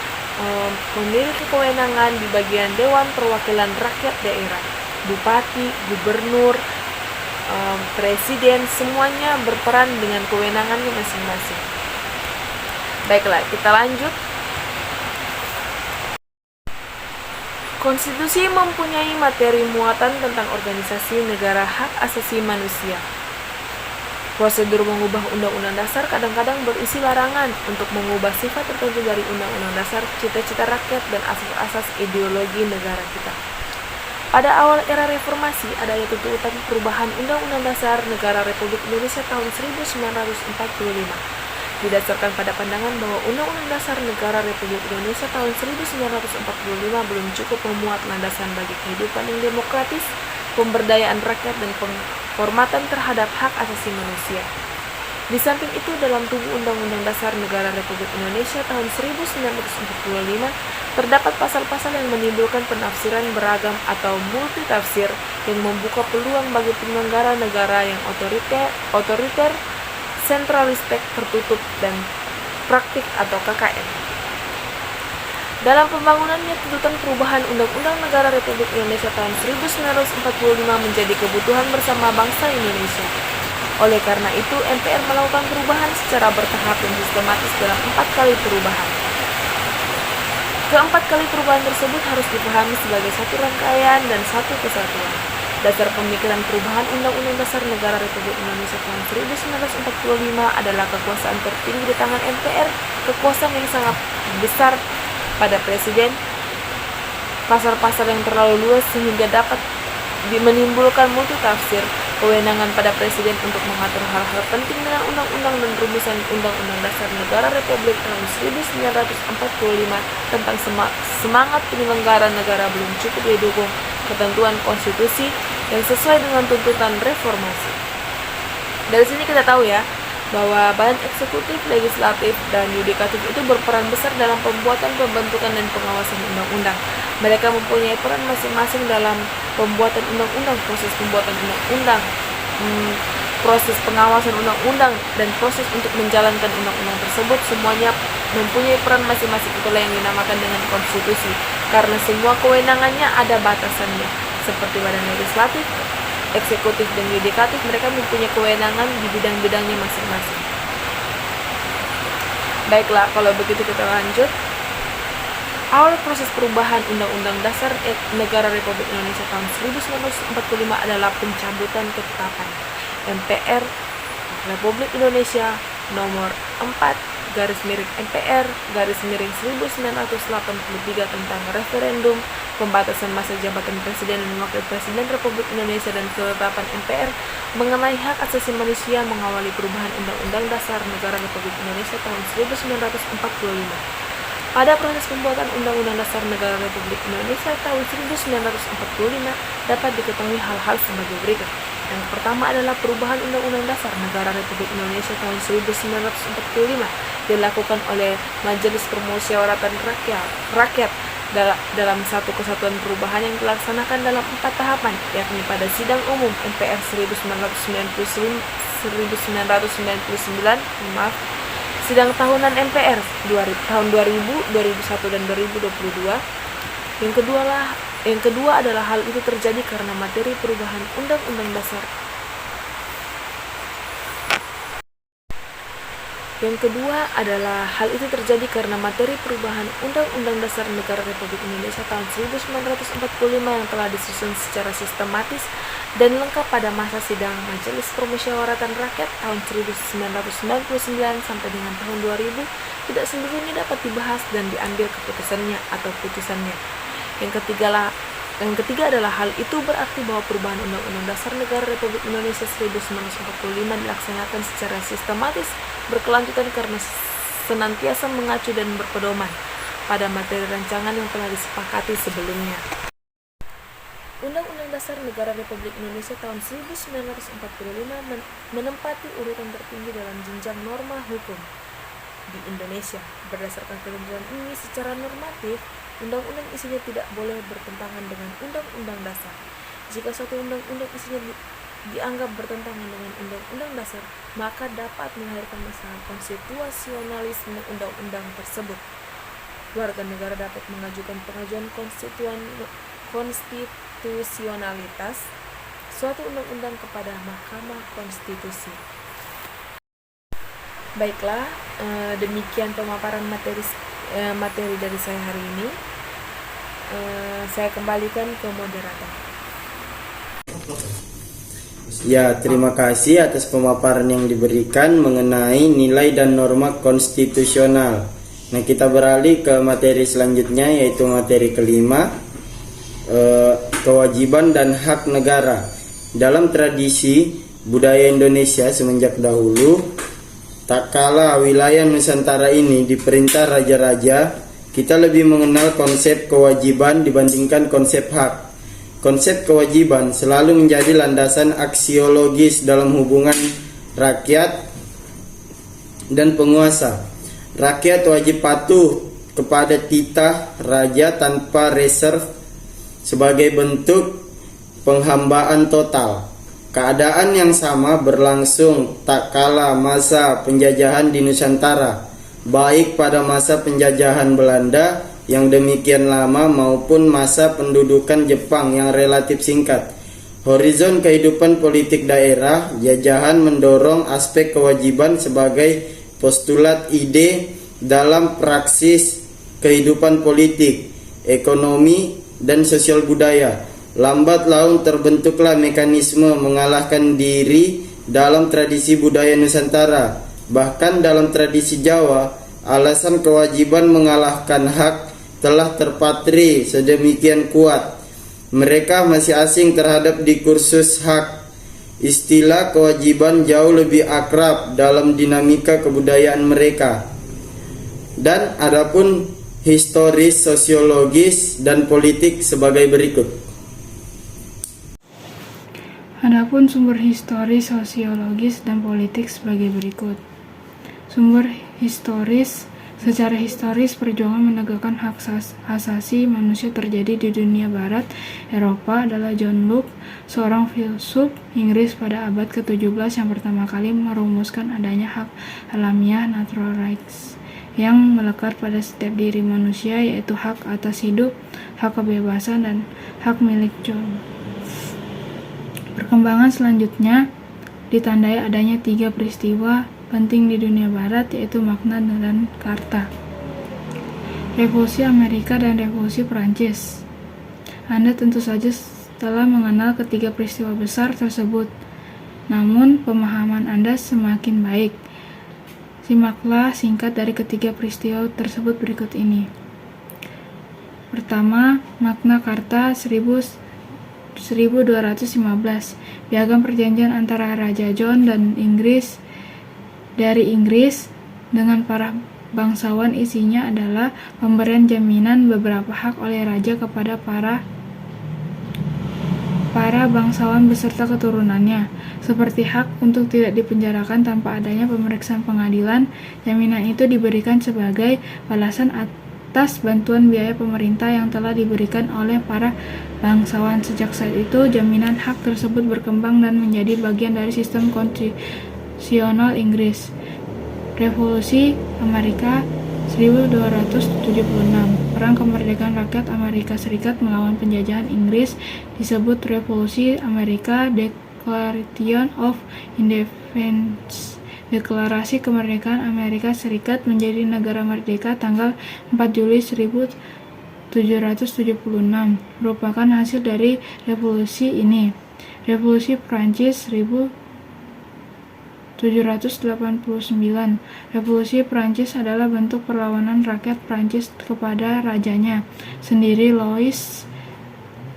memiliki kewenangan di bagian Dewan Perwakilan Rakyat Daerah. bupati, gubernur, presiden, semuanya berperan dengan kewenangannya masing-masing. Baiklah, kita lanjut. Konstitusi mempunyai materi muatan tentang organisasi negara hak asasi manusia. Prosedur mengubah Undang-Undang Dasar kadang-kadang berisi larangan untuk mengubah sifat tertentu dari Undang-Undang Dasar, cita-cita rakyat, dan asas-asas ideologi negara kita. Pada awal era reformasi, adanya tuntutan perubahan Undang-Undang Dasar Negara Republik Indonesia tahun 1945. Didasarkan pada pandangan bahwa Undang-Undang Dasar Negara Republik Indonesia tahun 1945 belum cukup memuat landasan bagi kehidupan yang demokratis, pemberdayaan rakyat, dan penghormatan terhadap hak asasi manusia. Di samping itu, dalam tubuh Undang-Undang Dasar Negara Republik Indonesia tahun 1945 terdapat pasal-pasal yang menimbulkan penafsiran beragam atau multitafsir yang membuka peluang bagi penyelenggara negara yang otoriter, sentralistik, tertutup, dan praktik atau KKN. Dalam pembangunannya, tuntutan perubahan Undang-Undang Negara Republik Indonesia tahun 1945 menjadi kebutuhan bersama bangsa Indonesia. Oleh karena itu, MPR melakukan perubahan secara bertahap dan sistematis dalam 4 kali perubahan. Keempat kali perubahan tersebut harus dipahami sebagai satu rangkaian dan satu kesatuan. Dasar pemikiran perubahan Undang-Undang Dasar Negara Republik Indonesia tahun 1945 adalah kekuasaan tertinggi di tangan MPR, kekuasaan yang sangat besar pada Presiden, pasal-pasal yang terlalu luas sehingga dapat menimbulkan multitafsir, kewenangan pada Presiden untuk mengatur hal-hal penting dengan undang-undang dan rumusan Undang-Undang Dasar Negara Republik tahun 1945 tentang semangat penyelenggara negara belum cukup didukung ketentuan konstitusi yang sesuai dengan tuntutan reformasi. Dari sini kita tahu ya, bahwa badan eksekutif, legislatif, dan yudikatif itu berperan besar dalam pembuatan, pembentukan, dan pengawasan undang-undang. Mereka mempunyai peran masing-masing dalam pembuatan undang-undang, proses pembuatan undang-undang, proses pengawasan undang-undang, dan proses untuk menjalankan undang-undang tersebut. Semuanya mempunyai peran masing-masing, itulah yang dinamakan dengan konstitusi. Karena semua kewenangannya ada batasannya, seperti badan legislatif, eksekutif, dan yudikatif, mereka mempunyai kewenangan di bidang-bidangnya masing-masing. Baiklah, kalau begitu kita lanjut. Awal proses perubahan Undang-Undang Dasar Negara Republik Indonesia tahun 1945 adalah pencabutan ketetapan MPR Republik Indonesia nomor 4/MPR/1983 tentang referendum, pembatasan masa jabatan Presiden dan Wakil Presiden Republik Indonesia, dan ketetapan MPR mengenai hak asasi manusia mengawali perubahan Undang-Undang Dasar Negara Republik Indonesia tahun 1945. Pada proses pembuatan Undang-Undang Dasar Negara Republik Indonesia tahun 1945 dapat diketahui hal-hal sebagai berikut. Yang pertama adalah perubahan Undang-Undang Dasar Negara Republik Indonesia tahun 1945 dilakukan oleh Majelis Permusyawaratan Rakyat dalam satu kesatuan perubahan yang dilaksanakan dalam 4 tahapan, yakni pada Sidang Umum MPR 1999, Sidang Tahunan MPR tahun 2000, 2001, dan 2022. Yang kedua adalah hal itu terjadi karena materi perubahan Undang-Undang Dasar. Yang kedua adalah hal itu terjadi karena materi perubahan Undang-Undang Dasar Negara Republik Indonesia tahun 1945 yang telah disusun secara sistematis dan lengkap pada masa sidang Majelis Permusyawaratan Rakyat tahun 1999 sampai dengan tahun 2000 tidak sendirinya dapat dibahas dan diambil keputusannya atau putusannya. Yang ketiga adalah hal itu berarti bahwa perubahan Undang-Undang Dasar Negara Republik Indonesia 1945 dilaksanakan secara sistematis, berkelanjutan karena senantiasa mengacu dan berpedoman pada materi rancangan yang telah disepakati sebelumnya. Undang-Undang Dasar Negara Republik Indonesia tahun 1945 menempati urutan tertinggi dalam jenjang norma hukum di Indonesia. Berdasarkan ketentuan ini, secara normatif, undang-undang isinya tidak boleh bertentangan dengan undang-undang dasar. Jika suatu undang-undang isinya dianggap bertentangan dengan undang-undang dasar, maka dapat melahirkan masalah konstitusionalisme undang-undang tersebut. Warga negara dapat mengajukan pengajuan konstitusionalitas suatu undang-undang kepada Mahkamah Konstitusi. Baiklah, demikian pemaparan materi dari saya hari ini. Saya kembalikan ke moderator. Ya, terima kasih atas pemaparan yang diberikan mengenai nilai dan norma konstitusional. Nah, kita beralih ke materi selanjutnya, yaitu materi kelima, kewajiban dan hak negara. Dalam tradisi budaya Indonesia semenjak dahulu, tak kala wilayah Nusantara ini diperintah raja-raja, kita lebih mengenal konsep kewajiban dibandingkan konsep hak. Konsep kewajiban selalu menjadi landasan aksiologis dalam hubungan rakyat dan penguasa. Rakyat wajib patuh kepada titah raja tanpa reserve sebagai bentuk penghambaan total. Keadaan yang sama berlangsung tak kala masa penjajahan di Nusantara, baik pada masa penjajahan Belanda yang demikian lama maupun masa pendudukan Jepang yang relatif singkat. Horizon kehidupan politik daerah, jajahan mendorong aspek kewajiban sebagai postulat ide dalam praksis kehidupan politik, ekonomi, dan sosial budaya. Lambat laun terbentuklah mekanisme mengalahkan diri dalam tradisi budaya Nusantara. Bahkan dalam tradisi Jawa, alasan kewajiban mengalahkan hak telah terpatri sedemikian kuat. Mereka masih asing terhadap diskursus hak. Istilah kewajiban jauh lebih akrab dalam dinamika kebudayaan mereka. Dan adapun historis, sosiologis, dan politik sebagai berikut. Adapun sumber historis, sosiologis, dan politik sebagai berikut. Sumber historis. Secara historis, perjuangan menegakkan hak asasi manusia terjadi di dunia barat. Eropa adalah John Locke, seorang filsuf Inggris pada abad ke-17 yang pertama kali merumuskan adanya hak alamiah natural rights yang melekat pada setiap diri manusia, yaitu hak atas hidup, hak kebebasan, dan hak milik John. Perkembangan selanjutnya ditandai adanya 3 peristiwa penting di dunia barat, yaitu Magna dan Karta, Revolusi Amerika, dan Revolusi Perancis. Anda tentu saja telah mengenal ketiga peristiwa besar tersebut, namun pemahaman Anda semakin baik. Simaklah singkat dari ketiga peristiwa tersebut berikut ini. Pertama, Magna Carta 1215, piagam perjanjian antara Raja John dan Inggris dengan para bangsawan. Isinya adalah pemberian jaminan beberapa hak oleh raja kepada para bangsawan beserta keturunannya, seperti hak untuk tidak dipenjarakan tanpa adanya pemeriksaan pengadilan. Jaminan itu diberikan sebagai balasan atas bantuan biaya pemerintah yang telah diberikan oleh para bangsawan. Sejak saat itu, jaminan hak tersebut berkembang dan menjadi bagian dari sistem konstitusional Inggris. Revolusi Amerika 1276, perang kemerdekaan rakyat Amerika Serikat melawan penjajahan Inggris, disebut Revolusi Amerika. Declaration of Independence, Deklarasi Kemerdekaan Amerika Serikat menjadi negara merdeka tanggal 4 Juli 1776, merupakan hasil dari revolusi ini. Revolusi Prancis 1789. Revolusi Prancis adalah bentuk perlawanan rakyat Prancis kepada rajanya sendiri, Louis,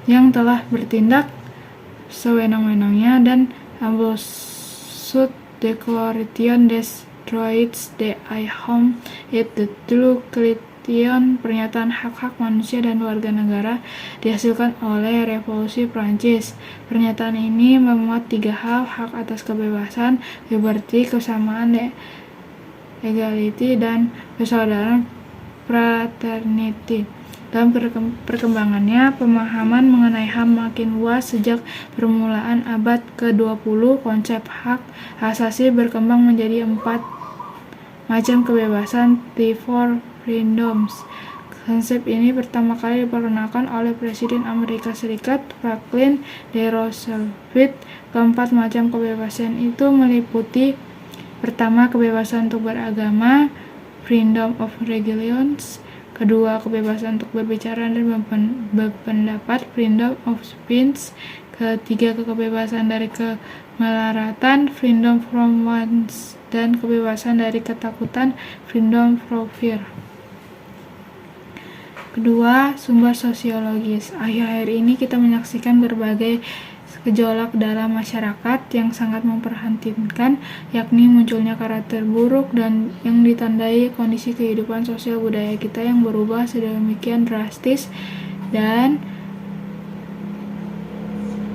yang telah bertindak sewenang-wenangnya, dan Absolute Declaration destroys the home it the Declaration, pernyataan hak-hak manusia dan warga negara dihasilkan oleh Revolusi Prancis. Pernyataan ini memuat 3 hal: hak atas kebebasan, liberty, kesamaan, equality, dan persaudaraan, fraternity. Dalam perkembangannya, pemahaman mengenai HAM makin luas. Sejak permulaan abad ke-20, konsep hak asasi berkembang menjadi 4 macam kebebasan, the four freedoms. Konsep ini pertama kali diperkenalkan oleh Presiden Amerika Serikat Franklin D. Roosevelt. Keempat macam kebebasan itu meliputi: pertama, kebebasan untuk beragama, freedom of religion; kedua, kebebasan untuk berbicara dan berpendapat, freedom of speech; ketiga, kebebasan dari kemelaratan, freedom from violence; dan kebebasan dari ketakutan, freedom from fear. Kedua, sumber sosiologis. Akhir-akhir ini kita menyaksikan berbagai gejolak dalam masyarakat yang sangat memprihatinkan, yakni munculnya karakter buruk dan yang ditandai kondisi kehidupan sosial budaya kita yang berubah sedemikian drastis dan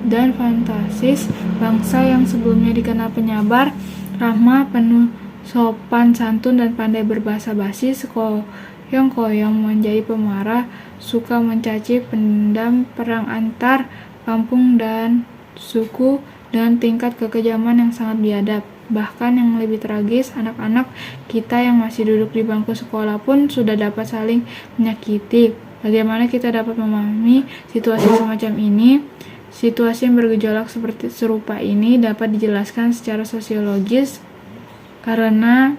fantastis. Bangsa yang sebelumnya dikenal penyabar, ramah, penuh sopan santun dan pandai berbahasa basi, koyong-koyong menjadi pemarah, suka mencaci, pendam, perang antar kampung dan suku, dengan tingkat kekejaman yang sangat biadab. Bahkan yang lebih tragis, anak-anak kita yang masih duduk di bangku sekolah pun sudah dapat saling menyakiti. Bagaimana kita dapat memahami situasi semacam ini? Situasi yang bergejolak serupa ini dapat dijelaskan secara sosiologis karena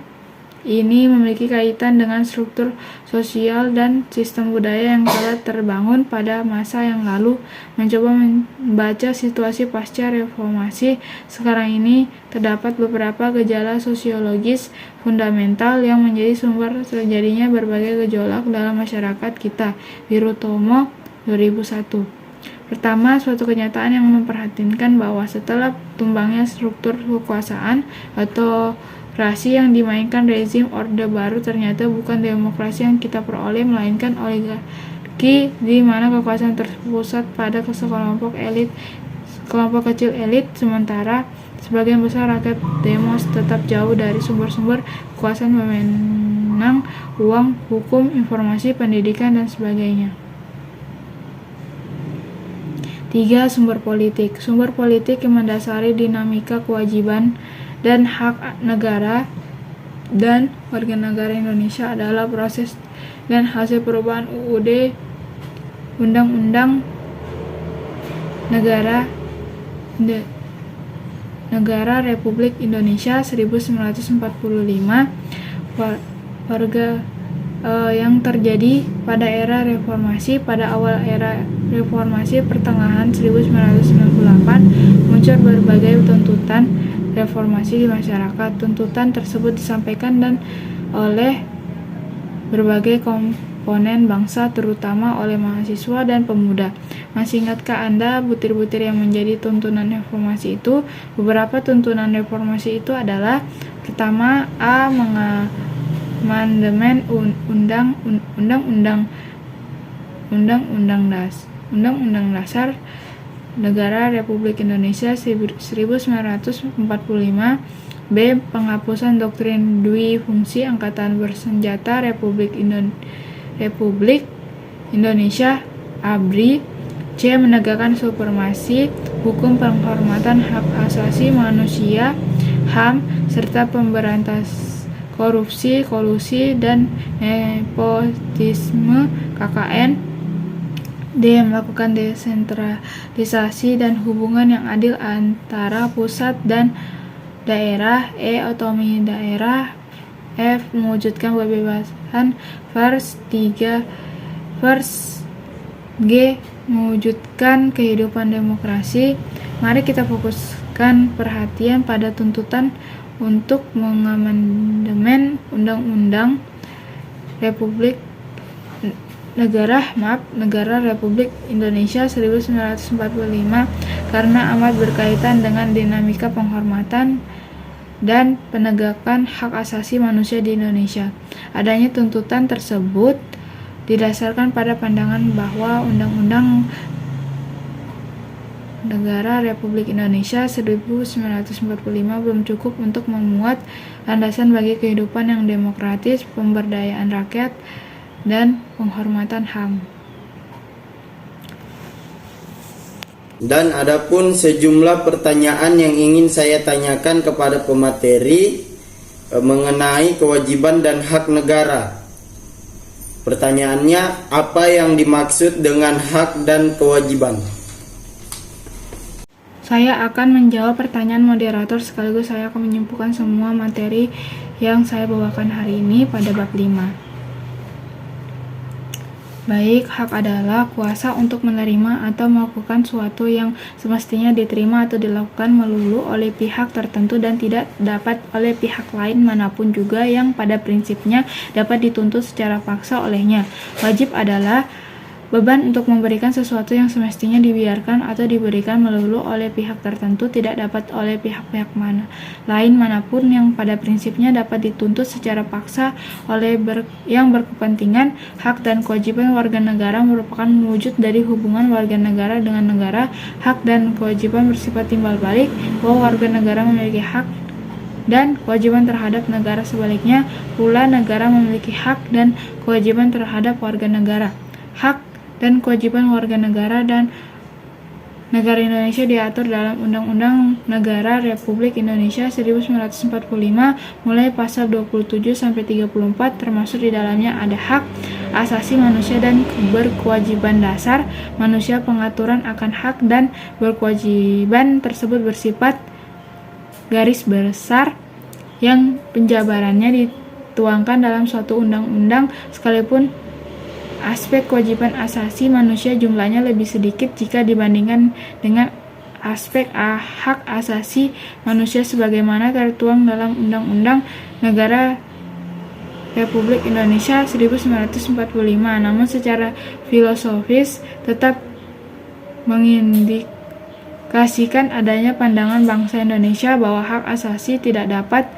ini memiliki kaitan dengan struktur sosial dan sistem budaya yang telah terbangun pada masa yang lalu. Mencoba membaca situasi pasca reformasi sekarang ini, terdapat beberapa gejala sosiologis fundamental yang menjadi sumber terjadinya berbagai gejolak dalam masyarakat kita. Wirutomo, 2001. Pertama, suatu kenyataan yang memperhatikan bahwa setelah tumbangnya struktur kekuasaan atau rasi yang dimainkan rezim Orde Baru, ternyata bukan demokrasi yang kita peroleh, melainkan oligarki di mana kekuasaan terpusat pada kelompok kecil elit, sementara sebagian besar rakyat demos tetap jauh dari sumber-sumber kekuasaan wewenang, uang, hukum, informasi, pendidikan, dan sebagainya. 3. Sumber politik. Sumber politik yang mendasari dinamika kewajiban dan hak negara dan warga negara Indonesia adalah proses dan hasil perubahan UUD Undang-Undang Negara Republik Indonesia 1945 yang terjadi pada era reformasi. Pada awal era reformasi pertengahan 1998 muncul berbagai tuntutan reformasi di masyarakat. Tuntutan tersebut disampaikan oleh berbagai komponen bangsa, terutama oleh mahasiswa dan pemuda. Masih ingatkah Anda butir-butir yang menjadi tuntunan reformasi itu? Beberapa tuntunan reformasi itu adalah: pertama, mengamandemen Undang-Undang Dasar Negara Republik Indonesia 1945. B. Penghapusan doktrin dui fungsi Angkatan Bersenjata Republik Indonesia ABRI. C. Menegakkan supremasi hukum, penghormatan hak asasi manusia HAM, serta pemberantas korupsi, kolusi, dan nepotisme KKN. D. Melakukan desentralisasi dan hubungan yang adil antara pusat dan daerah. E. Otonomi daerah. F. Mewujudkan kebebasan pers. G. Mewujudkan kehidupan demokrasi. Mari kita fokuskan perhatian pada tuntutan untuk mengamandemen Undang-Undang Negara Republik Indonesia 1945 karena amat berkaitan dengan dinamika penghormatan dan penegakan hak asasi manusia di Indonesia. Adanya tuntutan tersebut didasarkan pada pandangan bahwa Undang-Undang Negara Republik Indonesia 1945 belum cukup untuk memuat landasan bagi kehidupan yang demokratis, pemberdayaan rakyat, dan penghormatan HAM. Dan adapun sejumlah pertanyaan yang ingin saya tanyakan kepada pemateri mengenai kewajiban dan hak negara. Pertanyaannya, apa yang dimaksud dengan hak dan kewajiban? Saya akan menjawab pertanyaan moderator sekaligus saya akan menyimpulkan semua materi yang saya bawakan hari ini pada bab 5. Baik, hak adalah kuasa untuk menerima atau melakukan suatu yang semestinya diterima atau dilakukan melulu oleh pihak tertentu dan tidak dapat oleh pihak lain manapun juga yang pada prinsipnya dapat dituntut secara paksa olehnya. Wajib adalah beban untuk memberikan sesuatu yang semestinya dibiarkan atau diberikan melulu oleh pihak tertentu tidak dapat oleh pihak-pihak lain manapun yang pada prinsipnya dapat dituntut secara paksa oleh yang berkepentingan. Hak dan kewajiban warga negara merupakan wujud dari hubungan warga negara dengan negara. Hak dan kewajiban bersifat timbal balik, bahwa warga negara memiliki hak dan kewajiban terhadap negara, sebaliknya pula negara memiliki hak dan kewajiban terhadap warga negara. Hak dan kewajiban warga negara dan negara Indonesia diatur dalam Undang-Undang Negara Republik Indonesia 1945 mulai pasal 27 sampai 34, termasuk di dalamnya ada hak asasi manusia dan berkewajiban dasar manusia. Pengaturan akan hak dan berkewajiban tersebut bersifat garis besar yang penjabarannya dituangkan dalam suatu undang-undang, sekalipun aspek kewajiban asasi manusia jumlahnya lebih sedikit jika dibandingkan dengan aspek hak asasi manusia sebagaimana tertuang dalam Undang-Undang Negara Republik Indonesia 1945. Namun secara filosofis tetap mengindikasikan adanya pandangan bangsa Indonesia bahwa hak asasi tidak dapat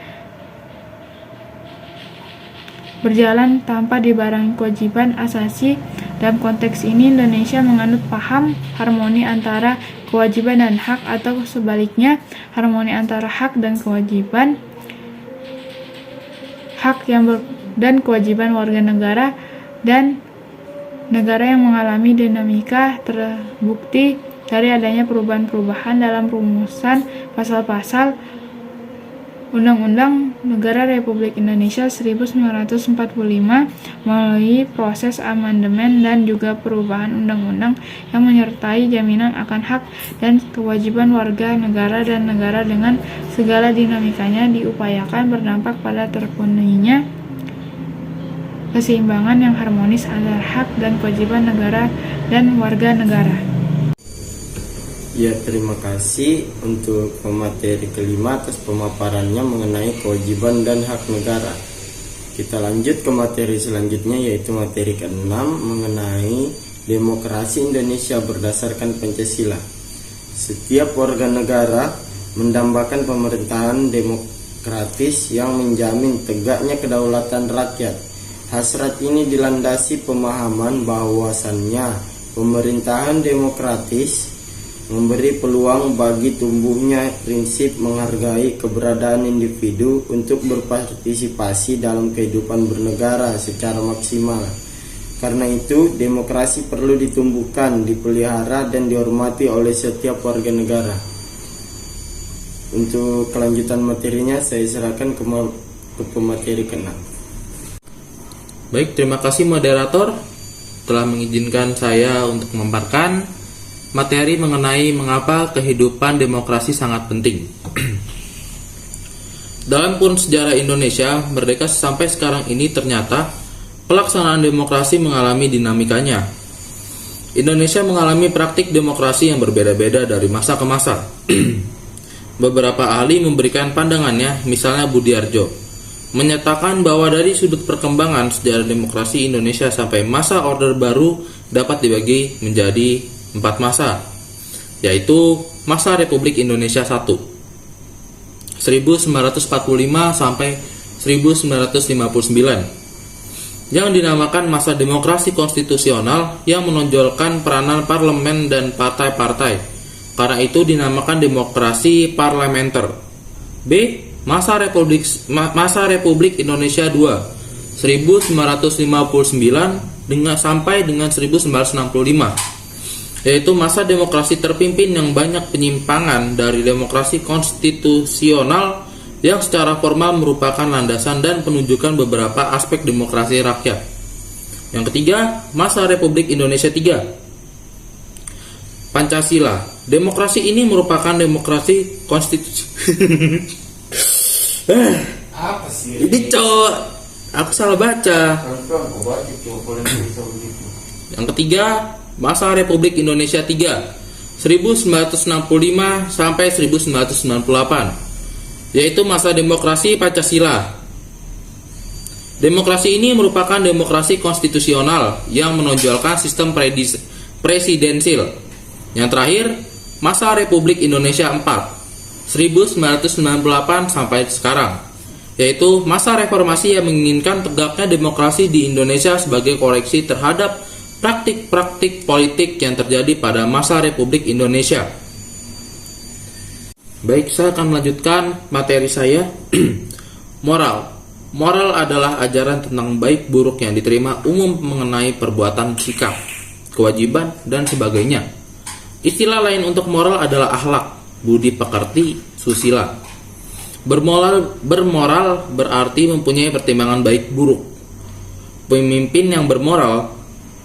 berjalan tanpa dibarengi kewajiban asasi. Dalam konteks ini, Indonesia menganut paham harmoni antara kewajiban dan hak, atau sebaliknya, harmoni antara hak dan kewajiban. Hak dan kewajiban warga negara dan negara yang mengalami dinamika terbukti dari adanya perubahan-perubahan dalam rumusan pasal-pasal Undang-Undang Negara Republik Indonesia 1945 melalui proses amandemen dan juga perubahan undang-undang yang menyertai jaminan akan hak dan kewajiban warga negara dan negara dengan segala dinamikanya diupayakan berdampak pada terpenuhinya keseimbangan yang harmonis antara hak dan kewajiban negara dan warga negara. Ya, terima kasih untuk pemateri kelima atas pemaparannya mengenai kewajiban dan hak negara. Kita lanjut ke materi selanjutnya, yaitu materi ke-6 mengenai demokrasi Indonesia berdasarkan Pancasila. Setiap warga negara mendambakan pemerintahan demokratis yang menjamin tegaknya kedaulatan rakyat. Hasrat ini dilandasi pemahaman bahwasannya pemerintahan demokratis memberi peluang bagi tumbuhnya prinsip menghargai keberadaan individu untuk berpartisipasi dalam kehidupan bernegara secara maksimal. Karena itu, demokrasi perlu ditumbuhkan, dipelihara, dan dihormati oleh setiap warga negara. Untuk kelanjutan materinya, saya serahkan ke pemateri ke-6. Baik, terima kasih moderator telah mengizinkan saya untuk memaparkan materi mengenai mengapa kehidupan demokrasi sangat penting. Dalam kurun sejarah Indonesia merdeka sampai sekarang ini, ternyata pelaksanaan demokrasi mengalami dinamikanya. Indonesia mengalami praktik demokrasi yang berbeda-beda dari masa ke masa. Beberapa ahli memberikan pandangannya, misalnya Budiarjo, menyatakan bahwa dari sudut perkembangan sejarah demokrasi Indonesia sampai masa Orde Baru dapat dibagi menjadi 4 masa, yaitu masa Republik Indonesia I 1945 sampai 1959, yang dinamakan masa demokrasi konstitusional yang menonjolkan peranan parlemen dan partai-partai, karena itu dinamakan demokrasi parlementer. B. Masa Republik Indonesia II 1959 sampai dengan 1965, yaitu masa demokrasi terpimpin yang banyak penyimpangan dari demokrasi konstitusional yang secara formal merupakan landasan dan penunjukan beberapa aspek demokrasi rakyat. Yang ketiga, masa Republik Indonesia 3. Pancasila. Demokrasi ini merupakan demokrasi konstitusi. Apa sih? Ini cowok, aku salah baca. Yang ketiga, masa Republik Indonesia 3, 1965 sampai 1998, yaitu masa demokrasi Pancasila. Demokrasi ini merupakan demokrasi konstitusional yang menonjolkan sistem presidensil. Yang terakhir, masa Republik Indonesia 4, 1998 sampai sekarang, yaitu masa reformasi yang menginginkan tegaknya demokrasi di Indonesia sebagai koreksi terhadap praktik-praktik politik yang terjadi pada masa Republik Indonesia. Baik, saya akan melanjutkan materi saya. Moral. Moral adalah ajaran tentang baik buruk yang diterima umum mengenai perbuatan, sikap, kewajiban, dan sebagainya. Istilah lain untuk moral adalah akhlak, budi pekerti, susila. Bermoral berarti mempunyai pertimbangan baik buruk. Pemimpin yang bermoral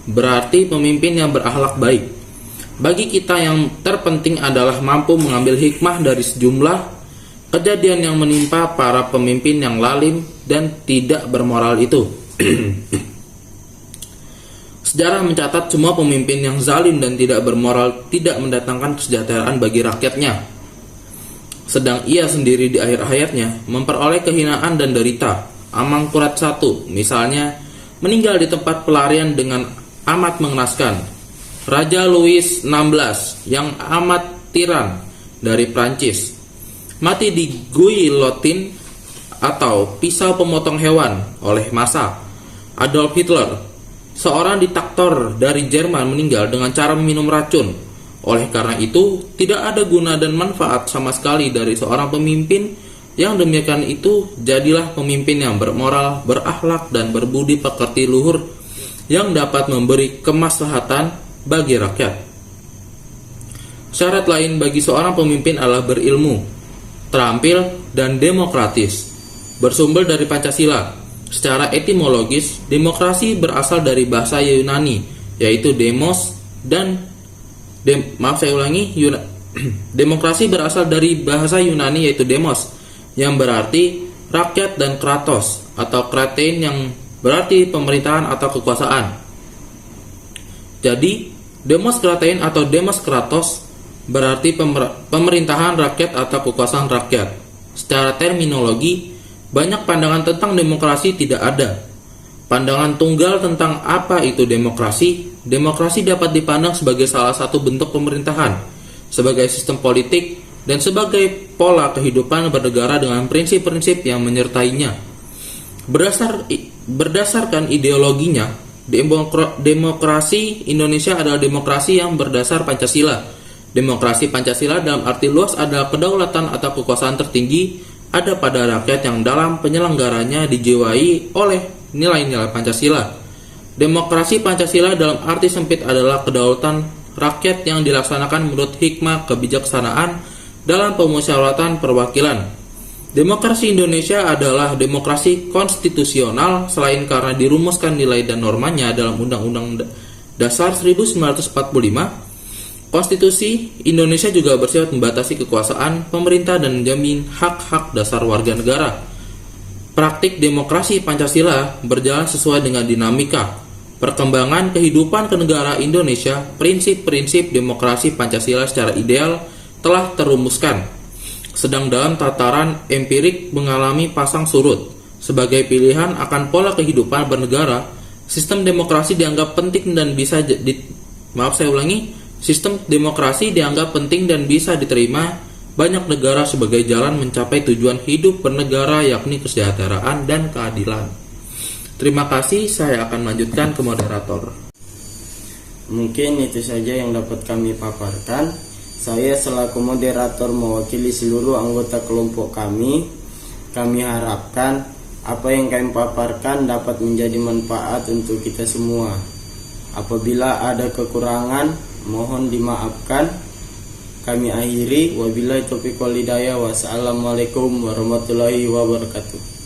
berarti pemimpin yang berakhlak baik. Bagi kita yang terpenting adalah mampu mengambil hikmah dari sejumlah kejadian yang menimpa para pemimpin yang lalim dan tidak bermoral itu. Sejarah mencatat semua pemimpin yang zalim dan tidak bermoral tidak mendatangkan kesejahteraan bagi rakyatnya. Sedang ia sendiri di akhir hayatnya memperoleh kehinaan dan derita. Amangkurat I, misalnya, meninggal di tempat pelarian dengan amat mengenaskan. Raja Louis XVI yang amat tiran dari Prancis mati di guillotine atau pisau pemotong hewan oleh massa. Adolf Hitler, seorang diktator dari Jerman, meninggal dengan cara meminum racun. Oleh karena itu, tidak ada guna dan manfaat sama sekali dari seorang pemimpin yang demikian itu. Jadilah pemimpin yang bermoral, berakhlak, dan berbudi pekerti luhur yang dapat memberi kemaslahatan bagi rakyat. Syarat lain bagi seorang pemimpin adalah berilmu, terampil, dan demokratis. Bersumber dari Pancasila. Secara etimologis, demokrasi berasal dari bahasa Yunani, yaitu demos dan demokrasi berasal dari bahasa Yunani yaitu demos, yang berarti rakyat, dan kratos atau kratein yang berarti pemerintahan atau kekuasaan. Jadi, demos kratein atau demos kratos berarti pemerintahan rakyat atau kekuasaan rakyat. Secara terminologi, banyak pandangan tentang demokrasi tidak ada. Pandangan tunggal tentang apa itu demokrasi. Demokrasi dapat dipandang sebagai salah satu bentuk pemerintahan, sebagai sistem politik, dan sebagai pola kehidupan bernegara dengan prinsip-prinsip yang menyertainya. Berdasarkan ideologinya, demokrasi Indonesia adalah demokrasi yang berdasar Pancasila. Demokrasi Pancasila dalam arti luas adalah kedaulatan atau kekuasaan tertinggi ada pada rakyat yang dalam penyelenggaranya dijiwai oleh nilai-nilai Pancasila. Demokrasi Pancasila dalam arti sempit adalah kedaulatan rakyat yang dilaksanakan menurut hikmah kebijaksanaan dalam pemusyawaratan perwakilan. Demokrasi Indonesia adalah demokrasi konstitusional selain karena dirumuskan nilai dan normanya dalam Undang-Undang Dasar 1945. Konstitusi Indonesia juga bersifat membatasi kekuasaan pemerintah dan menjamin hak-hak dasar warga negara. Praktik demokrasi Pancasila berjalan sesuai dengan dinamika perkembangan kehidupan kenegaraan Indonesia. Prinsip-prinsip demokrasi Pancasila secara ideal telah terumuskan, sedang dalam tataran empirik mengalami pasang surut. Sebagai pilihan akan pola kehidupan bernegara, sistem demokrasi dianggap penting dan bisa Sistem demokrasi dianggap penting dan bisa diterima banyak negara sebagai jalan mencapai tujuan hidup bernegara, yakni kesejahteraan dan keadilan. Terima kasih, saya akan lanjutkan ke moderator. Mungkin itu saja yang dapat kami paparkan. Saya selaku moderator mewakili seluruh anggota kelompok kami. Kami harapkan apa yang kami paparkan dapat menjadi manfaat untuk kita semua. Apabila ada kekurangan, mohon dimaafkan. Kami akhiri, wabillahi taufiq wal hidayah. Wassalamualaikum warahmatullahi wabarakatuh.